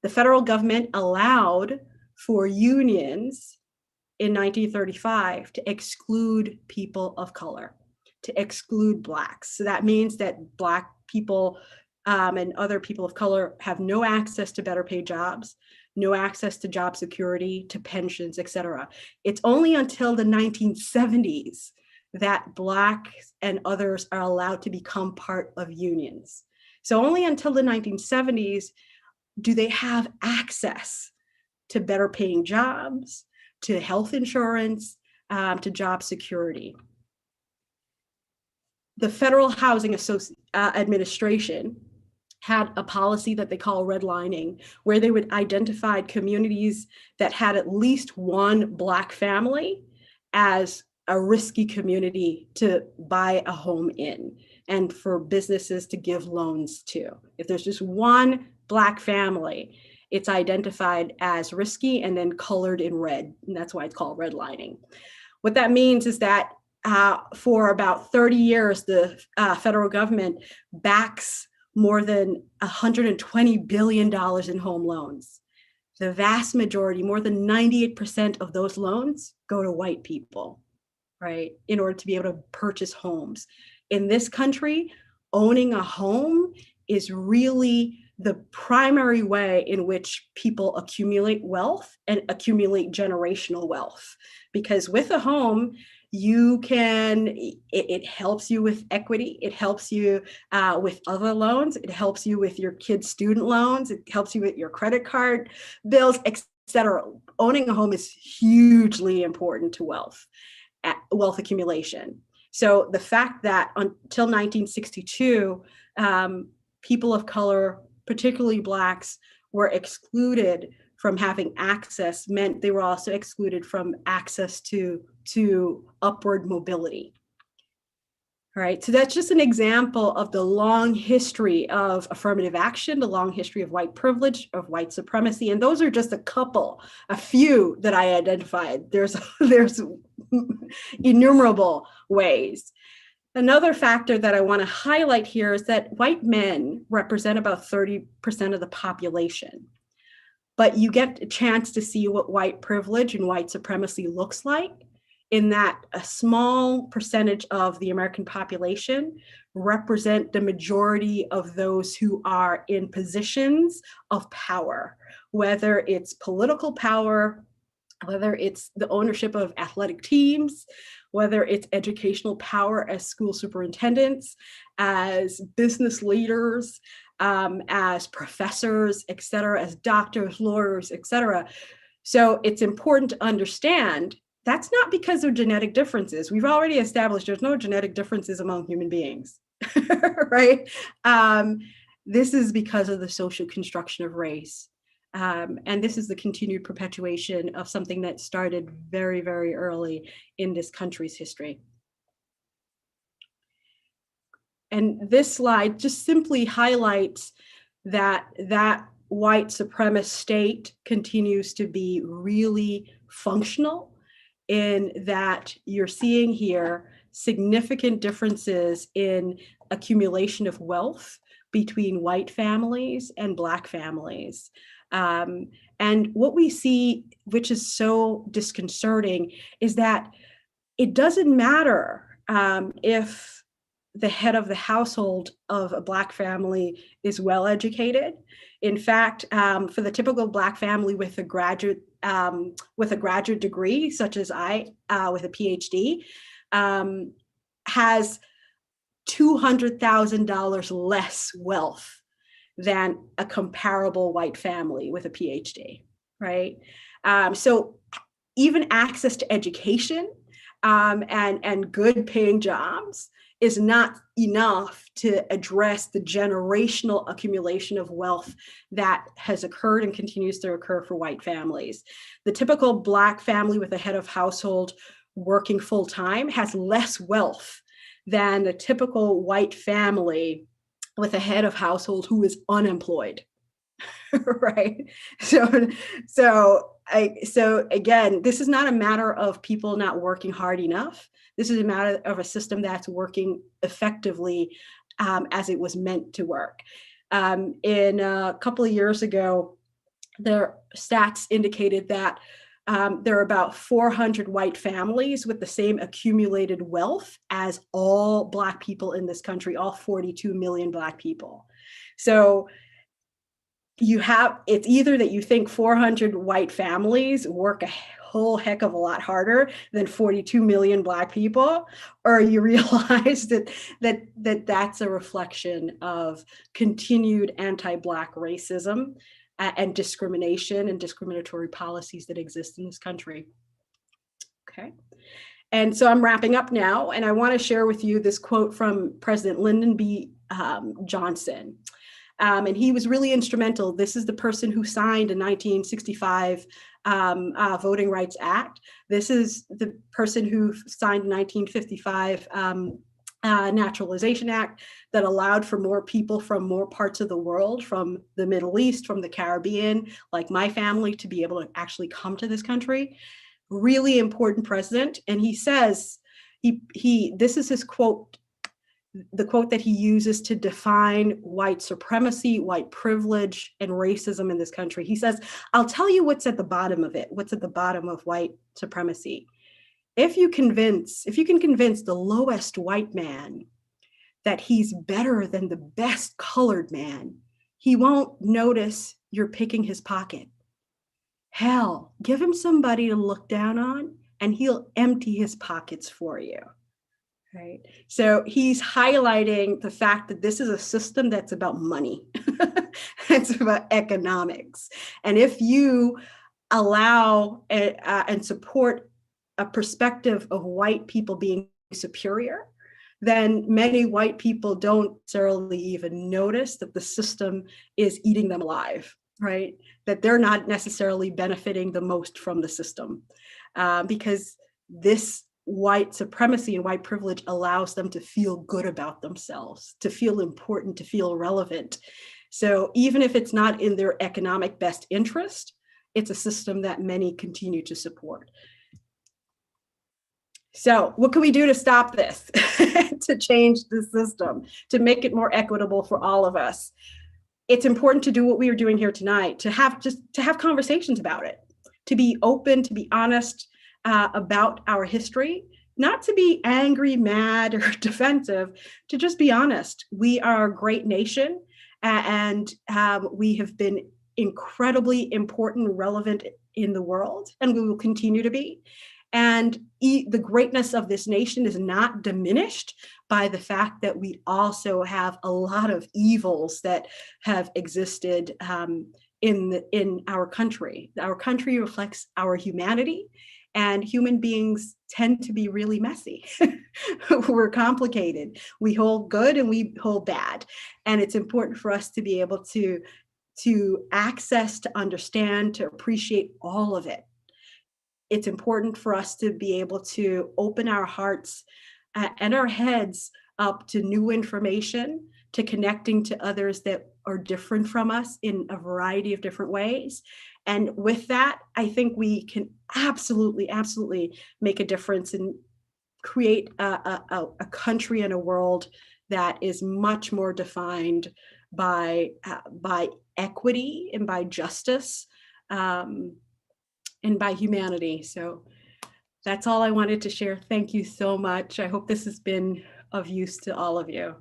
The federal government allowed for unions in 1935 to exclude people of color, to exclude Blacks. So that means that Black people and other people of color have no access to better paid jobs, no access to job security, to pensions, et cetera. It's only until the 1970s that Blacks and others are allowed to become part of unions. So only until the 1970s do they have access to better paying jobs, to health insurance, to job security. The Federal Housing Administration had a policy that they call redlining, where they would identify communities that had at least one Black family as a risky community to buy a home in and for businesses to give loans to. If there's just one Black family, it's identified as risky and then colored in red, and that's why it's called redlining. What that means is that for about 30 years, the federal government backs more than $120 billion in home loans. The vast majority, more than 98% of those loans go to white people, right, in order to be able to purchase homes. In this country, owning a home is really the primary way in which people accumulate wealth and accumulate generational wealth. Because with a home, you can, it helps you with equity, it helps you with other loans, it helps you with your kids' student loans, it helps you with your credit card bills, etc. Owning a home is hugely important to wealth accumulation. So the fact that until 1962, people of color, particularly Blacks, were excluded from having access meant they were also excluded from access to upward mobility. All right, so that's just an example of the long history of affirmative action, the long history of white privilege, of white supremacy, and those are just a few that I identified. There's innumerable ways. Another factor that I want to highlight here is that white men represent about 30% of the population. But you get a chance to see what white privilege and white supremacy looks like in that a small percentage of the American population represent the majority of those who are in positions of power, whether it's political power, whether it's the ownership of athletic teams, whether it's educational power as school superintendents, as business leaders, as professors, et cetera, as doctors, lawyers, et cetera. So it's important to understand that's not because of genetic differences. We've already established there's no genetic differences among human beings, right? This is because of the social construction of race. And this is the continued perpetuation of something that started very, very early in this country's history. And this slide just simply highlights that white supremacist state continues to be really functional in that you're seeing here significant differences in accumulation of wealth between white families and Black families. And what we see, which is so disconcerting, is that it doesn't matter if the head of the household of a Black family is well educated. In fact, for the typical Black family with a graduate degree, such as I, with a PhD, has $200,000 less wealth than a comparable white family with a PhD, right? So even access to education and good paying jobs is not enough to address the generational accumulation of wealth that has occurred and continues to occur for white families. The typical Black family with a head of household working full time has less wealth than the typical white family with a head of household who is unemployed, right? So again, this is not a matter of people not working hard enough. This is a matter of a system that's working effectively as it was meant to work. In a couple of years ago, their stats indicated that there are about 400 white families with the same accumulated wealth as all Black people in this country, all 42 million Black people. So it's either that you think 400 white families work a whole heck of a lot harder than 42 million Black people, or you realize that's a reflection of continued anti-Black racism and discrimination and discriminatory policies that exist in this country. Okay. And so I'm wrapping up now, and I want to share with you this quote from President Lyndon B. Johnson. And he was really instrumental. This is the person who signed the 1965 Voting Rights Act. This is the person who signed the 1955 Naturalization Act that allowed for more people from more parts of the world, from the Middle East, from the Caribbean, like my family, to be able to actually come to this country. really important president. And he says, this is his quote, the quote that he uses to define white supremacy, white privilege, and racism in this country. He says, I'll tell you what's at the bottom of it, what's at the bottom of white supremacy. If you can convince the lowest white man that he's better than the best colored man, he won't notice you're picking his pocket. Hell, give him somebody to look down on and he'll empty his pockets for you. Right. So he's highlighting the fact that this is a system that's about money. It's about economics. And if you allow and support a perspective of white people being superior, then many white people don't necessarily even notice that the system is eating them alive, right? That they're not necessarily benefiting the most from the system, because this white supremacy and white privilege allows them to feel good about themselves, to feel important, to feel relevant. So even if it's not in their economic best interest, it's a system that many continue to support. So what can we do to stop this, to change the system, to make it more equitable for all of us? It's important to do what we are doing here tonight, to have conversations about it, to be open, to be honest about our history, not to be angry, mad, or defensive, to just be honest. We are a great nation, and we have been incredibly important, relevant in the world, and we will continue to be. And the greatness of this nation is not diminished by the fact that we also have a lot of evils that have existed in our country. Our country reflects our humanity, and human beings tend to be really messy. We're complicated. We hold good and we hold bad. And it's important for us to be able to access, to understand, to appreciate all of it. It's important for us to be able to open our hearts and our heads up to new information, to connecting to others that are different from us in a variety of different ways. And with that, I think we can absolutely make a difference and create a country and a world that is much more defined by equity and by justice, and by humanity. So that's all I wanted to share. Thank you so much. I hope this has been of use to all of you.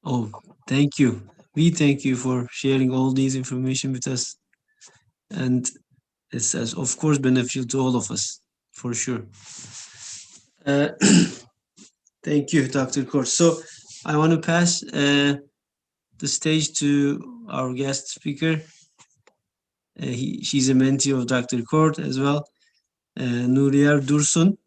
Oh, thank you. We thank you for sharing all these information with us. And it's of course beneficial to all of us, for sure. Thank you, Dr. Kort. So I want to pass the stage to our guest speaker. She's a mentee of Dr. Kort as well, Nuriyar Dursun.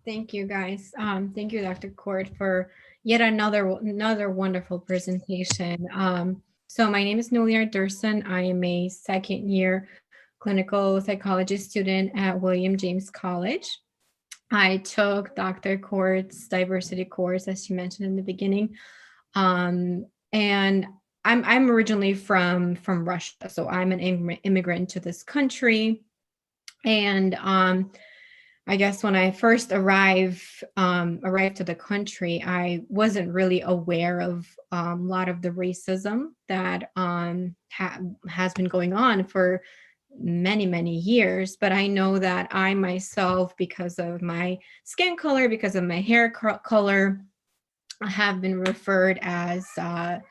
Thank you, guys. Thank you, Dr. Kort, for yet another wonderful presentation. So my name is Nuriyar Dursun. I am a second-year clinical psychology student at William James College. I took Dr. Kort's diversity course, as you mentioned in the beginning, and I'm originally from Russia, so I'm an immigrant to this country. And I guess when I first arrived to the country, I wasn't really aware of a lot of the racism that has been going on for many years. But I know that I myself, because of my skin color, because of my hair color, have been referred as a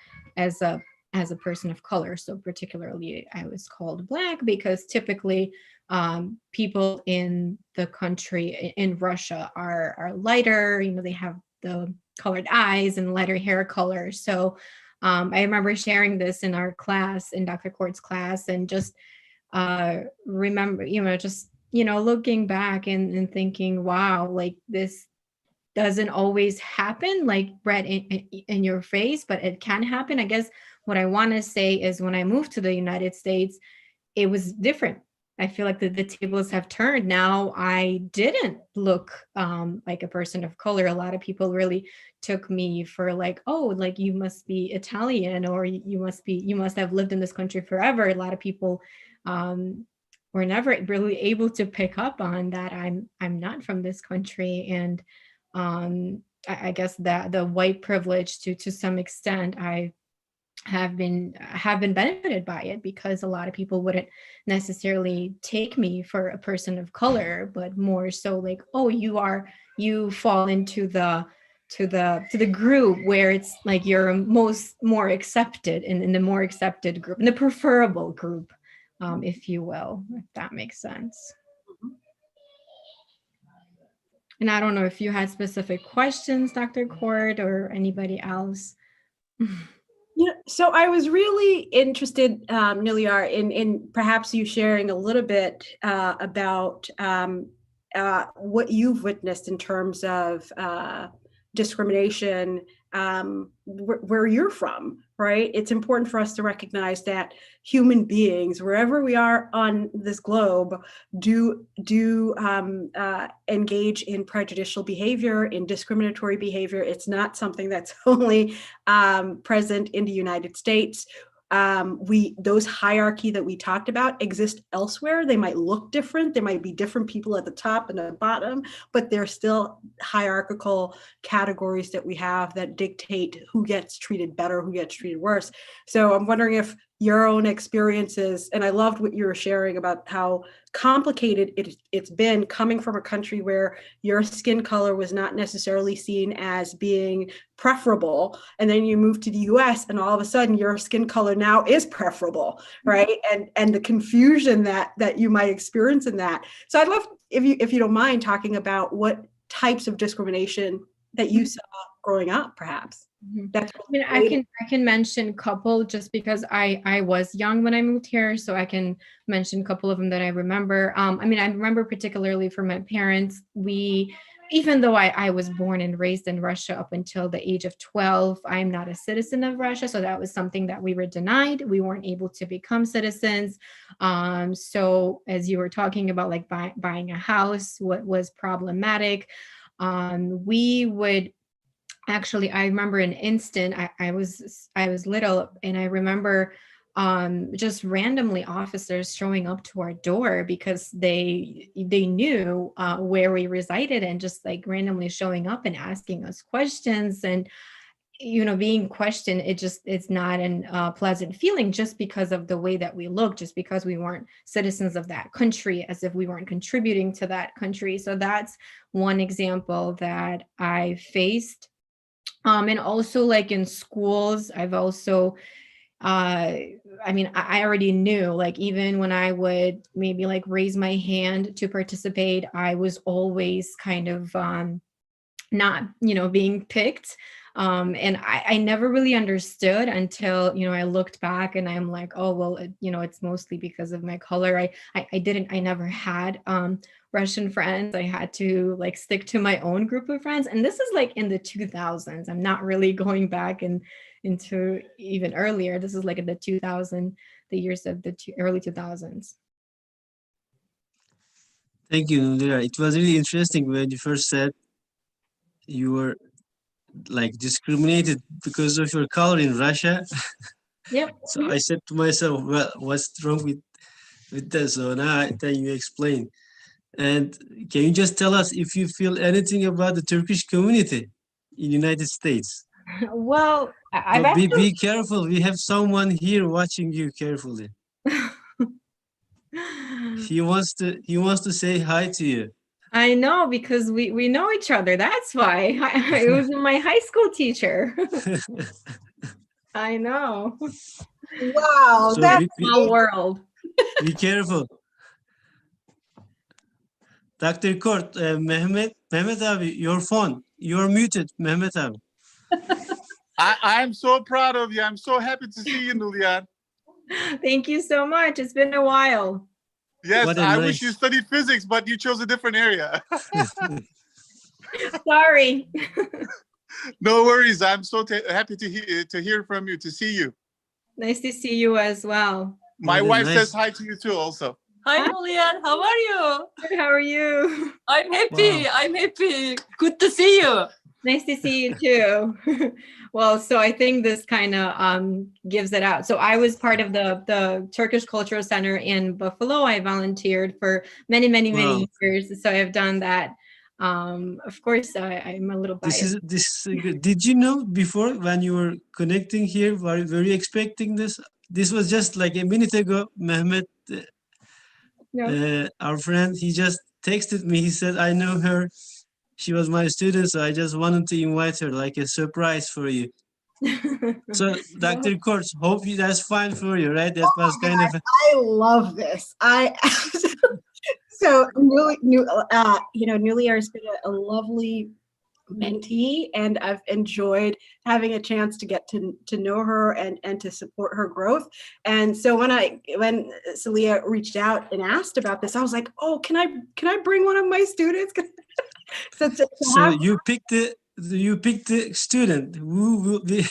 person of color. So particularly I was called Black because typically people in the country, in Russia, are lighter, they have the colored eyes and lighter hair color. So I remember sharing this in our class, in Dr. Kort's class, and just remember, looking back and thinking, wow, like this doesn't always happen like right in your face, but it can happen. I guess what I want to say is when I moved to the United States, it was different. I feel like the tables have turned. Now I didn't look like a person of color. A lot of people really took me for like, oh, like you must be Italian, or you must have lived in this country forever. A lot of people were never really able to pick up on that I'm not from this country. And I guess that the white privilege to some extent, I have been benefited by it, because a lot of people wouldn't necessarily take me for a person of color, but more so like, oh, you fall into the group where it's like you're more accepted, in the more accepted group, in the preferable group, if you will, if that makes sense. And I don't know if you had specific questions, Dr. Court, or anybody else.
So I was really interested, Niliar, in perhaps you sharing a little bit about what you've witnessed in terms of discrimination where you're from, right? It's important for us to recognize that human beings, wherever we are on this globe, do engage in prejudicial behavior, in discriminatory behavior. It's not something that's only present in the United States. Those hierarchy that we talked about exist elsewhere. They might look different. There might be different people at the top and the bottom, but they're still hierarchical categories that we have that dictate who gets treated better, who gets treated worse. So I'm wondering if your own experiences, and I loved what you were sharing about how complicated it's been coming from a country where your skin color was not necessarily seen as being preferable, and then you move to the US and all of a sudden your skin color now is preferable, right? And the confusion that you might experience in that. So I'd love, if you don't mind, talking about what types of discrimination that you saw growing up, perhaps.
That's I can mention a couple, just because I was young when I moved here, so I can mention a couple of them that I remember. I remember particularly for my parents, even though I was born and raised in Russia up until the age of 12, I'm not a citizen of Russia. So that was something that we were denied. We weren't able to become citizens. So as you were talking about, like buying a house, what was problematic, we would actually, I remember an instant, I was little, and I remember just randomly officers showing up to our door because they knew where we resided, and just like randomly showing up and asking us questions. And being questioned, it's not a pleasant feeling, just because of the way that we look, just because we weren't citizens of that country, as if we weren't contributing to that country. So that's one example that I faced. And also, like in schools, I've also, I already knew, like, even when I would maybe like raise my hand to participate, I was always kind of not, being picked. And I never really understood until, I looked back and I'm like, oh, well, it's mostly because of my color. I never had Russian friends. I had to like stick to my own group of friends. And this is like in the 2000s. I'm not really going back into even earlier. This is like in the years of the early 2000s.
Thank you, Nudira. It was really interesting when you first said you were like discriminated because of your color in Russia.
Yep.
So I said to myself, well, what's wrong with that? So now then you explain. And can you just tell us if you feel anything about the Turkish community in United States?
Well,
be careful. We have someone here watching you carefully. He wants to say hi to you.
I know, because we know each other. That's why. It was my high school teacher. I know.
Wow,
so
that's
a
small world.
Be careful. Dr. Court, Mehmet abi, your phone. You're muted, Mehmet abi.
I'm so proud of you. I'm so happy to see you, Niliar.
Thank you so much. It's been a while.
Yes, I wish you studied physics, but you chose a different area.
Sorry.
No worries. I'm so happy to hear from you, to see you.
Nice to see you as well.
My wife says hi to you too also.
Hi, Niliar. How are you?
Good, how are you?
I'm happy.
Wow.
I'm happy. Good to see you.
Nice to see you too. Well, so I think this kind of gives it out. So I was part of the Turkish Cultural Center in Buffalo. I volunteered for many, many,
Wow.
many years. So I've done that. Of course, I'm a little biased.
This is good. Did you know before when you were connecting here, were you expecting this? This was just like a minute ago. Mehmet,
No.
our friend, he just texted me. He said, I know her. She was my student, so I just wanted to invite her like a surprise for you. So, Dr. Kurtz, hope that's fine for you, right? That was kind of
I love this. So Nuliar has been a lovely mentee, and I've enjoyed having a chance to get to know her and to support her growth. And so when Celia reached out and asked about this, I was like, oh, can I bring one of my students? So
you picked the student who will be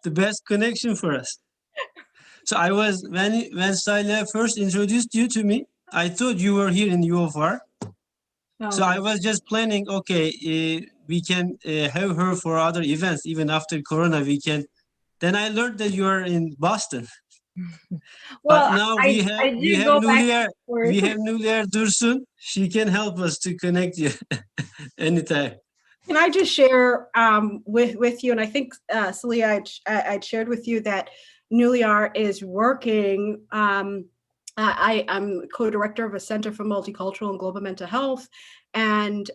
the best connection for us. So I was when Celia first introduced you to me, I thought you were here in UFR. So I was just planning, okay, we can have her for other events, even after Corona weekend. Then I learned that you are in Boston.
Well,
But now
I do go back and forth.
we have Nuliar Dursun. She can help us to connect you anytime.
Can I just share with you, and I think Celia, I'd shared with you that Nuliar is working. I'm co-director of a Center for Multicultural and Global Mental Health, and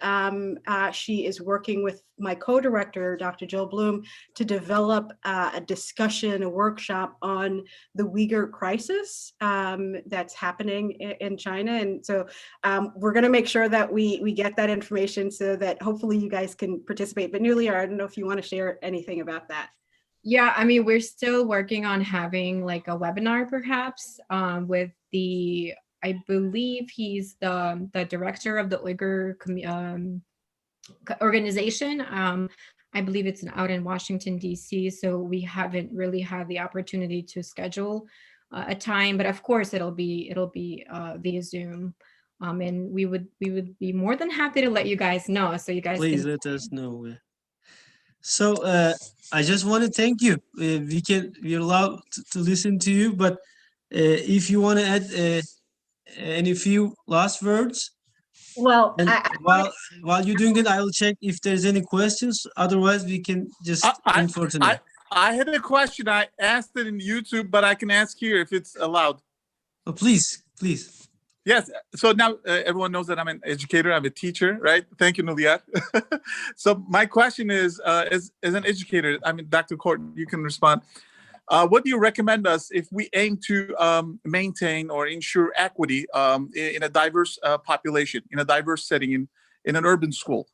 she is working with my co-director, Dr. Jill Bloom, to develop a discussion, a workshop on the Uyghur crisis that's happening in China. And so we're going to make sure that we get that information so that hopefully you guys can participate. But Nuliar, I don't know if you want to share anything about that.
Yeah, I mean, we're still working on having like a webinar perhaps with I believe he's the director of the Uyghur organization. I believe it's out in Washington, D.C. So we haven't really had the opportunity to schedule a time, but of course it'll be via Zoom. And we would be more than happy to let you guys know. So you guys
Please let us know. So I just want to thank you. We're allowed to listen to you, but if you want to add any few last words.
Well,
and while you're doing that, I will check if there's any questions. Otherwise, we can just end for tonight.
I had a question. I asked it in YouTube, but I can ask here if it's allowed.
Oh, please.
Yes. So now everyone knows that I'm an educator. I'm a teacher, right? Thank you, Nuliar. So my question is, as an educator, I mean, Dr. Court, you can respond. What do you recommend us if we aim to maintain or ensure equity in a diverse population, in a diverse setting, in an urban school?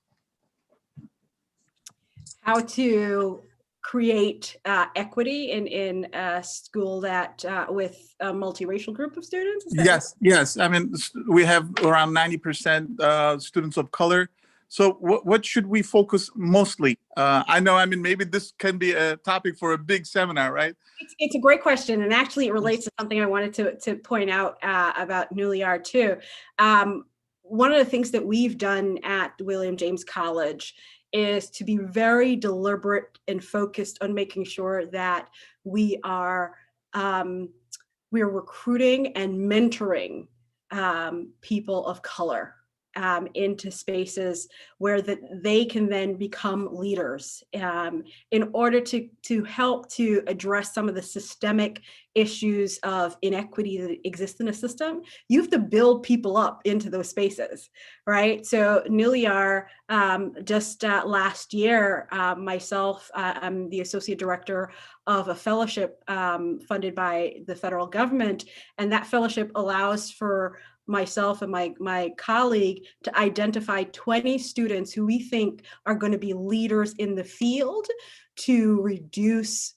How to create equity in a school that with a multiracial group of students?
Yes. I mean, we have around 90% students of color. So what should we focus mostly? I know, I mean, maybe this can be a topic for a big seminar, right?
It's a great question. And actually it relates to something I wanted to point out about Nuliar too. One of the things that we've done at William James College is to be very deliberate and focused on making sure that we are recruiting and mentoring people of color into spaces where they can then become leaders in order to help to address some of the systemic issues of inequity that exist in a system. You have to build people up into those spaces, right? So Nuliar, just last year, myself, I'm the associate director of a fellowship funded by the federal government, and that fellowship allows for myself and my colleague to identify 20 students who we think are going to be leaders in the field to reduce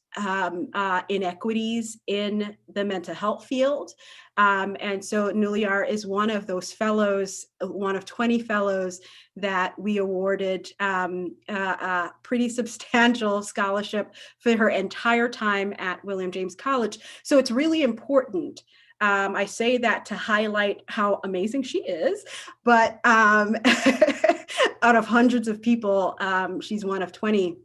inequities in the mental health field. And so Nuliar is one of those fellows, one of 20 fellows that we awarded a pretty substantial scholarship for her entire time at William James College. So it's really important I say that to highlight how amazing she is, but out of hundreds of people, she's one of 20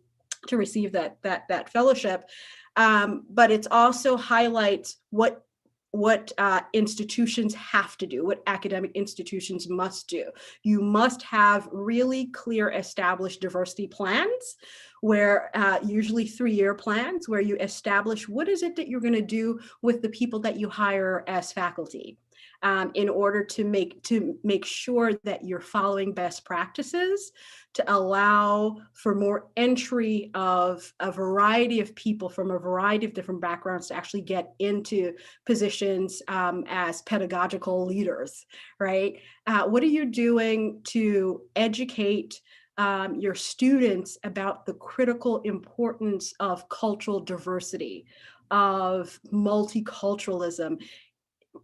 to receive that fellowship. But it also highlights what institutions have to do, what academic institutions must do. You must have really clear established diversity plans, where usually 3-year plans, where you establish what is it that you're going to do with the people that you hire as faculty, in order to make sure that you're following best practices to allow for more entry of a variety of people from a variety of different backgrounds to actually get into positions as pedagogical leaders, right? What are you doing to educate your students about the critical importance of cultural diversity, of multiculturalism?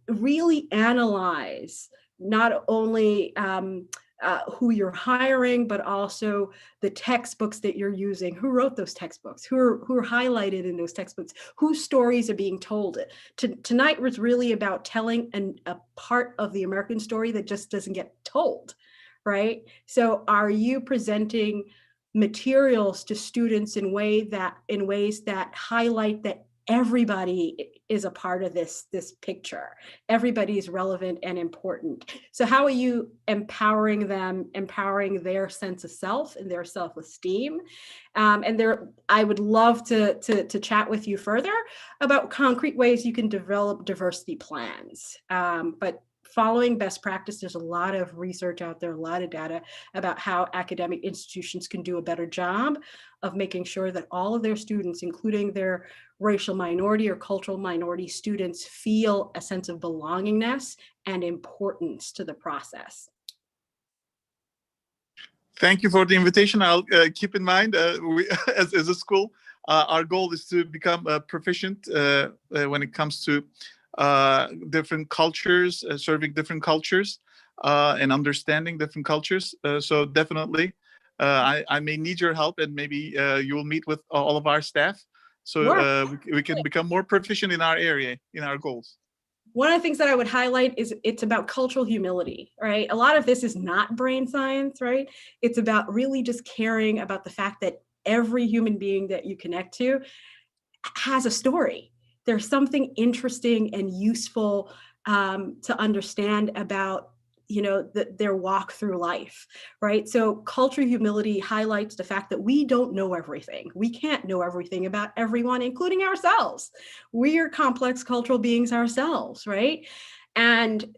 Really analyze not only who you're hiring, but also the textbooks that you're using. Who wrote those textbooks? Who are highlighted in those textbooks? Whose stories are being told? Tonight was really about telling a part of the American story that just doesn't get told, right? So are you presenting materials to students in ways that highlight that everybody is a part of this picture? Everybody is relevant and important. So how are you empowering them, empowering their sense of self and their self-esteem? I would love to chat with you further about concrete ways you can develop diversity plans. But following best practice, there's a lot of research out there, a lot of data about how academic institutions can do a better job of making sure that all of their students, including their racial minority or cultural minority students, feel a sense of belongingness and importance to the process.
Thank you for the invitation. I'll keep in mind, we, as a school, our goal is to become proficient when it comes to different cultures, serving different cultures, and understanding different cultures. So definitely, I may need your help, and maybe you will meet with all of our staff, so we can become more proficient in our area, in our goals.
One of the things that I would highlight is it's about cultural humility, right? A lot of this is not brain science, right? It's about really just caring about the fact that every human being that you connect to has a story. There's something interesting and useful to understand about, you know, their walk through life, right? So cultural humility highlights the fact that we don't know everything. We can't know everything about everyone, including ourselves. We are complex cultural beings ourselves, right? And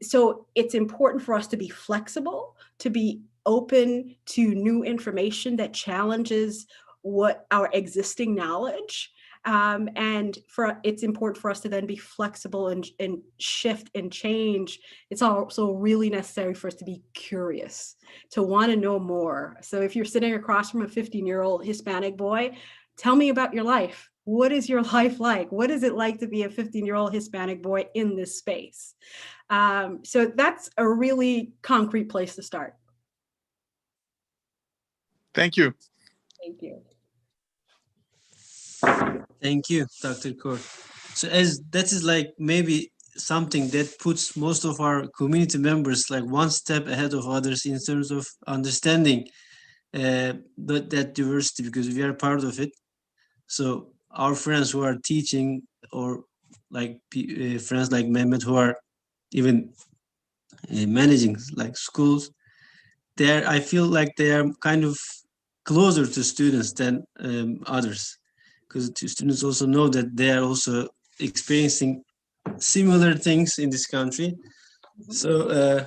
so it's important for us to be flexible, to be open to new information that challenges what our existing knowledge. And it's important for us to then be flexible and shift and change. It's also really necessary for us to be curious, to want to know more. So if you're sitting across from a 15-year-old Hispanic boy, tell me about your life. What is your life like? What is it like to be a 15-year-old Hispanic boy in this space? So that's a really concrete place to start.
Thank you.
Thank you.
Thank you, Dr. Court. So as that is like maybe something that puts most of our community members like one step ahead of others in terms of understanding that diversity, because we are part of it. So our friends who are teaching, or like friends like Mehmet who are even managing like schools, I feel like they are kind of closer to students than others, because students also know that they are also experiencing similar things in this country. So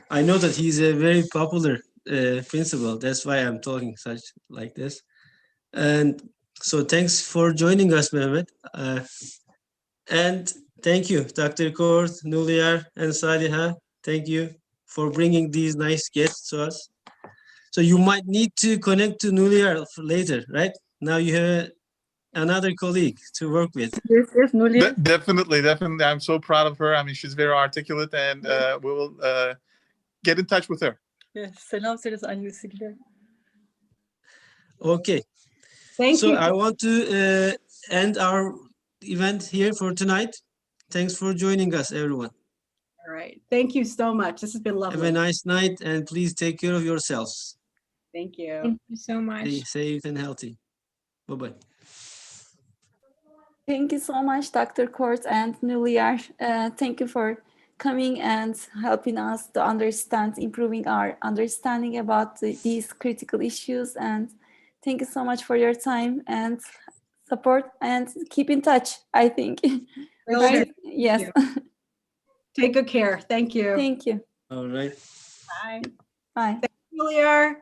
I know that he's a very popular principal. That's why I'm talking such like this. And so thanks for joining us, Mehmet. And thank you, Dr. Court, Nuliyar, and Saliha. Thank you for bringing these nice guests to us. So you might need to connect to Nuliyar later, right? Now you have another colleague to work with.
Yes, Nuliyar.
Definitely. I'm so proud of her. I mean, she's very articulate, and we will get in touch with her.
Yes, selam söyleriz annesiyle.
Okay.
Thank
so
you.
I want to end our event here for tonight. Thanks for joining us, everyone.
All right. Thank you so much. This has been
Have a
lovely.
nice night, and please take care of yourselves.
Thank you.
Thank you so much.
Stay safe and healthy. Bye-bye.
Thank you so much, Dr. Kort and Nuliyar. Thank you for coming and helping us to understand, improving our understanding about these critical issues. And thank you so much for your time and support, and keep in touch, I think.
Will
Right?
do.
Yes.
Take good care. Thank you.
Thank you.
All right.
Bye.
Bye.
Julia.